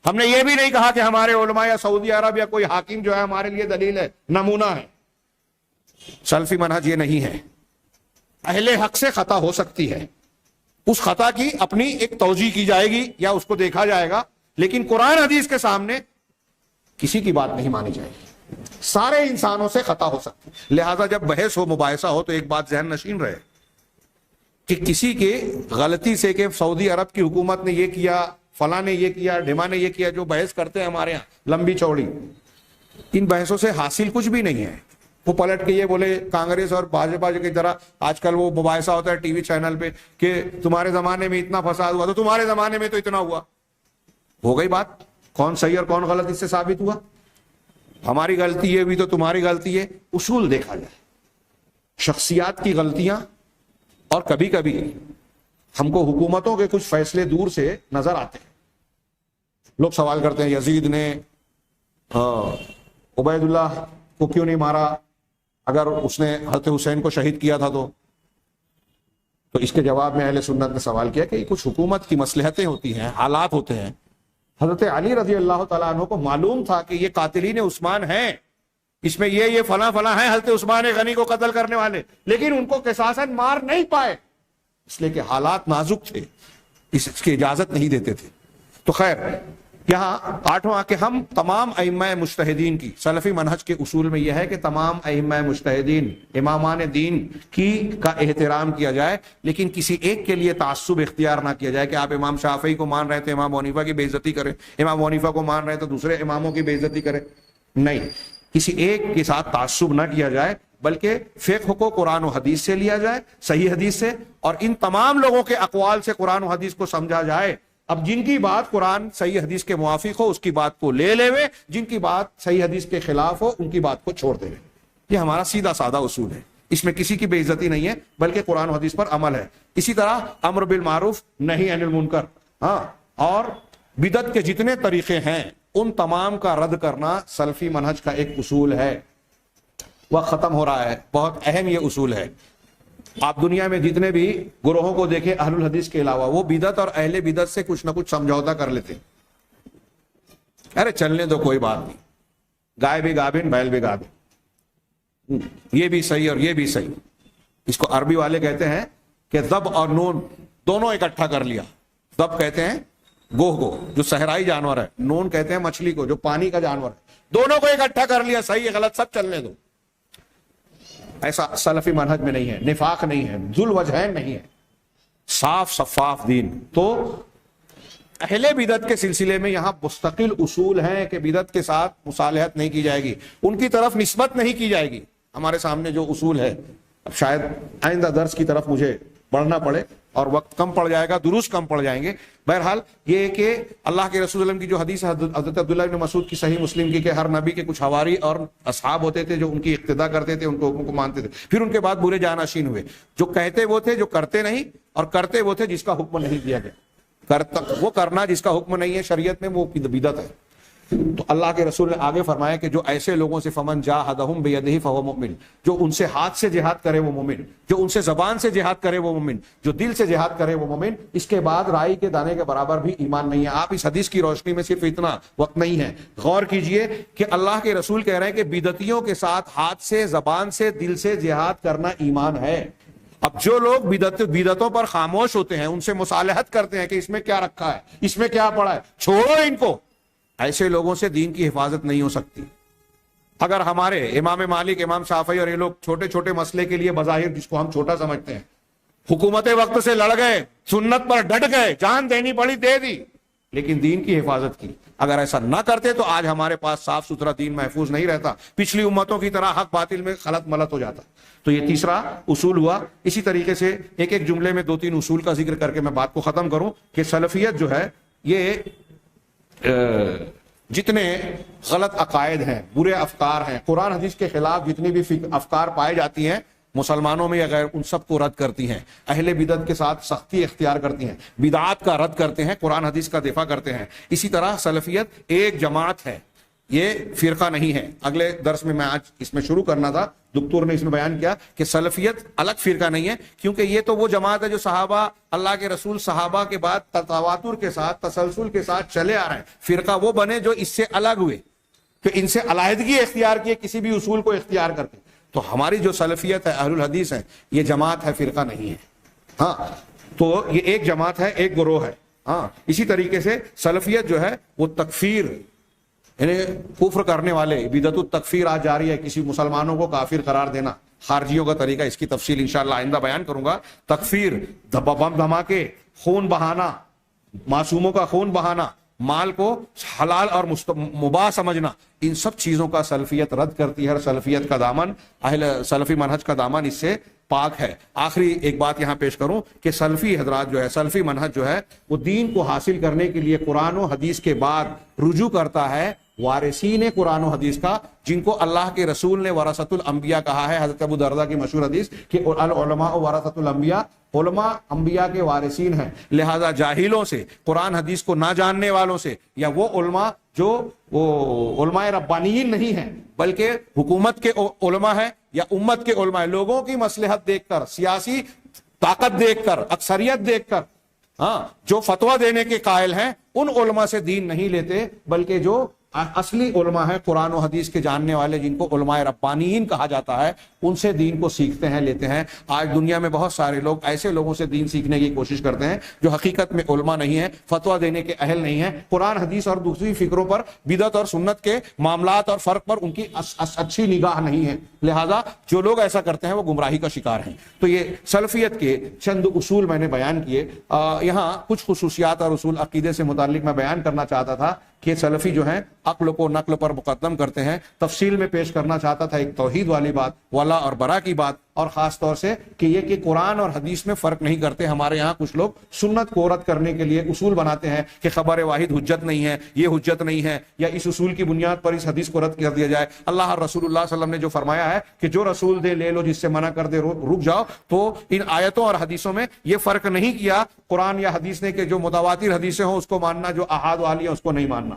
ہم نے یہ بھی نہیں کہا کہ ہمارے علماء یا سعودی عرب یا کوئی حاکم جو ہے ہمارے لیے دلیل ہے، نمونہ ہے۔ سلفی منہج یہ نہیں ہے، اہل حق سے خطا ہو سکتی ہے، اس خطا کی اپنی ایک توجیہ کی جائے گی یا اس کو دیکھا جائے گا، لیکن قرآن حدیث کے سامنے کسی کی بات نہیں مانی جائے گی، سارے انسانوں سے خطا ہو سکتی ہے۔ لہذا جب بحث ہو مباحثہ ہو تو ایک بات ذہن نشین رہے کہ کسی کے غلطی سے کہ سعودی عرب کی حکومت نے یہ کیا، فلاں نے یہ کیا، ڈھیما نے یہ کیا، جو بحث کرتے ہیں ہمارے ہاں لمبی چوڑی، ان بحثوں سے حاصل کچھ بھی نہیں ہے۔ وہ پلٹ کے یہ بولے کانگریس اور بھاجپا کی طرح، آج کل وہ مباحثہ ہوتا ہے ٹی وی چینل پہ کہ تمہارے زمانے میں اتنا فساد ہوا تو تمہارے زمانے میں تو اتنا ہوا، ہو گئی بات، کون صحیح اور کون غلط اس سے ثابت ہوا؟ ہماری غلطی یہ بھی تو تمہاری غلطی ہے۔ اصول دیکھا جائے، شخصیات کی غلطیاں، اور کبھی کبھی ہم کو حکومتوں کے کچھ فیصلے دور سے نظر آتے ہیں، لوگ سوال کرتے ہیں یزید نے عبید اللہ کو کیوں نہیں مارا اگر اس نے حضرت حسین کو شہید کیا تھا؟ تو اس کے جواب میں اہل سنت نے سوال کیا کہ کچھ حکومت کی مصلحتیں ہوتی ہیں، حالات ہوتے ہیں۔ حضرت علی رضی اللہ تعالیٰ عنہ کو معلوم تھا کہ یہ قاتلین عثمان ہیں، اس میں یہ فلاں فلاں ہیں حضرت عثمان غنی کو قتل کرنے والے، لیکن ان کو قصاصاً مار نہیں پائے، اس لیے کہ حالات نازک تھے، اس کی اجازت نہیں دیتے تھے۔ تو خیر، یہاں آٹھواں کہ ہم تمام ائمہ مجتہدین کی، سلفی منہج کے اصول میں یہ ہے کہ تمام ائمہ مجتہدین امامان دین کا احترام کیا جائے، لیکن کسی ایک کے لیے تعصب اختیار نہ کیا جائے کہ آپ امام شافعی کو مان رہے تھے امام ابو حنیفہ کی بے عزتی کریں، امام ابو حنیفہ کو مان رہے تو دوسرے اماموں کی بے عزتی کریں، نہیں، کسی ایک کے ساتھ تعصب نہ کیا جائے، بلکہ فقہ کو قرآن و حدیث سے لیا جائے، صحیح حدیث سے، اور ان تمام لوگوں کے اقوال سے قرآن و حدیث کو سمجھا جائے۔ اب جن کی بات قرآن صحیح حدیث کے موافق ہو اس کی بات کو لے لے، جن کی بات صحیح حدیث کے خلاف ہو ان کی بات کو چھوڑ دے۔ یہ ہمارا سیدھا سادہ اصول ہے، اس میں کسی کی بے عزتی نہیں ہے بلکہ قرآن و حدیث پر عمل ہے۔ اسی طرح امر بالمعروف نہی عن المنکر، اور بدعت کے جتنے طریقے ہیں ان تمام کا رد کرنا سلفی منہج کا ایک اصول ہے۔ وقت ختم ہو رہا ہے، بہت اہم یہ اصول ہے۔ آپ دنیا میں جتنے بھی گروہوں کو دیکھیں اہل الحدیث کے علاوہ، وہ بدعت اور اہل بدعت سے کچھ نہ کچھ سمجھوتا کر لیتے ہیں، ارے چلنے دو کوئی بات نہیں، گائے بھی گابن بیل بھی گابن، یہ بھی صحیح اور یہ بھی صحیح۔ اس کو عربی والے کہتے ہیں کہ ضب اور نون دونوں اکٹھا کر لیا۔ ضب کہتے ہیں گوہ کو جو صحرائی جانور ہے، نون کہتے ہیں مچھلی کو جو پانی کا جانور ہے، دونوں کو اکٹھا کر لیا، صحیح غلط سب چلنے دو۔ ایسا سلفی منہج میں نہیں ہے، نفاق نہیں ہے، ذو الوجہین نہیں ہے، صاف شفاف دین۔ تو اہل بدعت کے سلسلے میں یہاں مستقل اصول ہیں کہ بدعت کے ساتھ مصالحت نہیں کی جائے گی، ان کی طرف نسبت نہیں کی جائے گی۔ ہمارے سامنے جو اصول ہے، اب شاید آئندہ درس کی طرف مجھے بڑھنا پڑے اور وقت کم پڑ جائے گا، دروس کم پڑ جائیں گے۔ بہرحال یہ کہ اللہ کے رسول اللہ کی جو حدیث ہے حضرت عبداللہ بن مسعود کی صحیح مسلم کی کہ ہر نبی کے کچھ حواری اور اصحاب ہوتے تھے جو ان کی اقتداء کرتے تھے، ان کو حکم کو مانتے تھے، پھر ان کے بعد برے جانشین ہوئے، جو کہتے وہ تھے جو کرتے نہیں، اور کرتے وہ تھے جس کا حکم نہیں دیا گیا۔ وہ کرنا جس کا حکم نہیں ہے شریعت میں وہ بدعت ہے۔ تو اللہ کے رسول نے آگے فرمایا کہ جو ایسے لوگوں سے فمن جاہدہم بیدہ فہو مؤمن، جو ان سے ہاتھ سے جہاد کرے وہ مومن، جو ان سے زبان سے جہاد کرے وہ مومن، جو دل سے جہاد کرے وہ مومن، اس کے بعد رائی کے دانے کے برابر بھی ایمان نہیں ہے۔ آپ اس حدیث کی روشنی میں صرف اتنا وقت نہیں ہے، غور کیجئے کہ اللہ کے رسول کہہ رہے ہیں کہ بدعتیوں کے ساتھ ہاتھ سے زبان سے دل سے جہاد کرنا ایمان ہے۔ اب جو لوگ بدعتوں پر خاموش ہوتے ہیں، ان سے مصالحت کرتے ہیں کہ اس میں کیا رکھا ہے، اس میں کیا پڑا ہے، چھوڑو ان کو، ایسے لوگوں سے دین کی حفاظت نہیں ہو سکتی۔ اگر ہمارے امام مالک، امام شافعی اور یہ لوگ چھوٹے چھوٹے مسئلے کے لیے بظاہر جس کو ہم چھوٹا سمجھتے ہیں، حکومت وقت سے لڑ گئے، سنت پر ڈٹ گئے، جان دینی پڑی دے دی، لیکن دین کی حفاظت کی. اگر ایسا نہ کرتے تو آج ہمارے پاس صاف ستھرا دین محفوظ نہیں رہتا, پچھلی امتوں کی طرح حق باطل میں خلط ملط ہو جاتا. تو یہ تیسرا اصول ہوا. اسی طریقے سے ایک ایک جملے میں 2-3 اصول کا ذکر کر کے میں بات کو ختم کروں کہ سلفیت جو ہے یہ جتنے غلط عقائد ہیں, برے افکار ہیں, قرآن حدیث کے خلاف جتنی بھی افکار پائے جاتی ہیں مسلمانوں میں یا غیر, ان سب کو رد کرتی ہیں. اہل بدعت کے ساتھ سختی اختیار کرتی ہیں, بدعات کا رد کرتے ہیں, قرآن حدیث کا دفاع کرتے ہیں. اسی طرح سلفیت ایک جماعت ہے, یہ فرقہ نہیں ہے. اگلے درس میں آج اس میں شروع کرنا تھا, دکتور نے اس میں بیان کیا کہ سلفیت الگ فرقہ نہیں ہے, کیونکہ یہ تو وہ جماعت ہے جو صحابہ, اللہ کے رسول صحابہ کے بعد تواتر کے ساتھ تسلسل کے ساتھ چلے آ رہے ہیں. فرقہ وہ بنے جو اس سے الگ ہوئے, کہ ان سے علیحدگی اختیار کیے کسی بھی اصول کو اختیار کر کے. تو ہماری جو سلفیت ہے, اہل الحدیث ہے, یہ جماعت ہے, فرقہ نہیں ہے. ہاں, تو یہ ایک جماعت ہے, ایک گروہ ہے. ہاں, اسی طریقے سے سلفیت جو ہے وہ تکفیر, یعنی کفر کرنے والے, بدعت التکفیر آج جاری ہے, کسی مسلمانوں کو کافر قرار دینا, خارجیوں کا طریقہ, اس کی تفصیل انشاءاللہ آئندہ بیان کروں گا. تکفیر, بم دھماکے, خون بہانا, معصوموں کا خون بہانا, مال کو حلال اور مباح سمجھنا, ان سب چیزوں کا سلفیت رد کرتی ہے. سلفیت کا دامن, اہل سلفی منہج کا دامن اس سے پاک ہے. آخری ایک بات یہاں پیش کروں کہ سلفی حضرات جو ہے, سلفی منہج جو ہے وہ دین کو حاصل کرنے کے لیے قرآن و حدیث کے بعد رجوع کرتا ہے وارثین قرآن و حدیث کا, جن کو اللہ کے رسول نے ورثۃ الانبیاء کہا ہے. حضرت ابو درداء کی مشہور حدیث کہ العلماء ورثۃ الانبیاء, علماء انبیاء کے وارثین ہیں. لہذا جاہلوں سے, قرآن حدیث کو نہ جاننے والوں سے, یا وہ علماء جو وہ علماء ربانیین نہیں ہیں بلکہ حکومت کے علماء ہیں یا امت کے علماء ہیں, لوگوں کی مصلحت دیکھ کر, سیاسی طاقت دیکھ کر, اکثریت دیکھ کر, ہاں, جو فتویٰ دینے کے قائل ہیں, ان علماء سے دین نہیں لیتے, بلکہ جو اصلی علماء ہیں, قرآن و حدیث کے جاننے والے, جن کو علماء ربانیین کہا جاتا ہے, ان سے دین کو سیکھتے ہیں, لیتے ہیں. آج دنیا میں بہت سارے لوگ ایسے لوگوں سے دین سیکھنے کی کوشش کرتے ہیں جو حقیقت میں علماء نہیں ہیں, فتویٰ دینے کے اہل نہیں ہیں, قرآن حدیث اور دوسری فکروں پر, بدعت اور سنت کے معاملات اور فرق پر ان کی اچھی نگاہ نہیں ہے. لہذا جو لوگ ایسا کرتے ہیں وہ گمراہی کا شکار ہیں. تو یہ سلفیت کے چند اصول میں نے بیان کیے. یہاں کچھ خصوصیات اور اصول عقیدے سے متعلق میں بیان کرنا چاہتا تھا کہ سلفی جو ہیں عقل کو نقل پر مقدم کرتے ہیں. تفصیل میں پیش کرنا چاہتا تھا ایک توحید والی بات, ولا اور برا کی بات, اور خاص طور سے کہ یہ کہ قرآن اور حدیث میں فرق نہیں کرتے. ہمارے یہاں کچھ لوگ سنت کو رد کرنے کے لیے اصول بناتے ہیں کہ خبر واحد حجت نہیں ہے, یہ حجت نہیں ہے, یا اس اصول کی بنیاد پر اس حدیث کو رد کر دیا جائے. اللہ رسول اللہ صلی اللہ علیہ وسلم نے جو فرمایا ہے کہ جو رسول دے لے لو, جس سے منع کر دے رک جاؤ, تو ان آیتوں اور حدیثوں میں یہ فرق نہیں کیا قرآن یا حدیث نے کہ جو متواتر حدیثیں ہوں اس کو ماننا, جو احاد والی ہیں اس کو نہیں ماننا.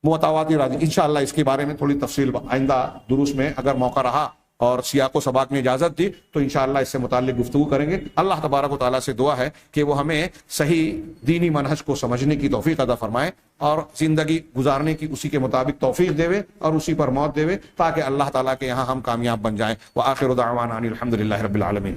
متواتر حدیث انشاءاللہ اس کے بارے میں تھوڑی تفصیل آئندہ دروس میں اگر موقع رہا اور سیاق و سباق نے اجازت دی تو انشاءاللہ اس سے متعلق گفتگو کریں گے. اللہ تبارک و تعالیٰ سے دعا ہے کہ وہ ہمیں صحیح دینی منہج کو سمجھنے کی توفیق عطا فرمائے اور زندگی گزارنے کی اسی کے مطابق توفیق دے اور اسی پر موت دے, تاکہ اللہ تعالیٰ کے یہاں ہم کامیاب بن جائیں. وآخر دعوانا ان الحمد للہ رب العالمین.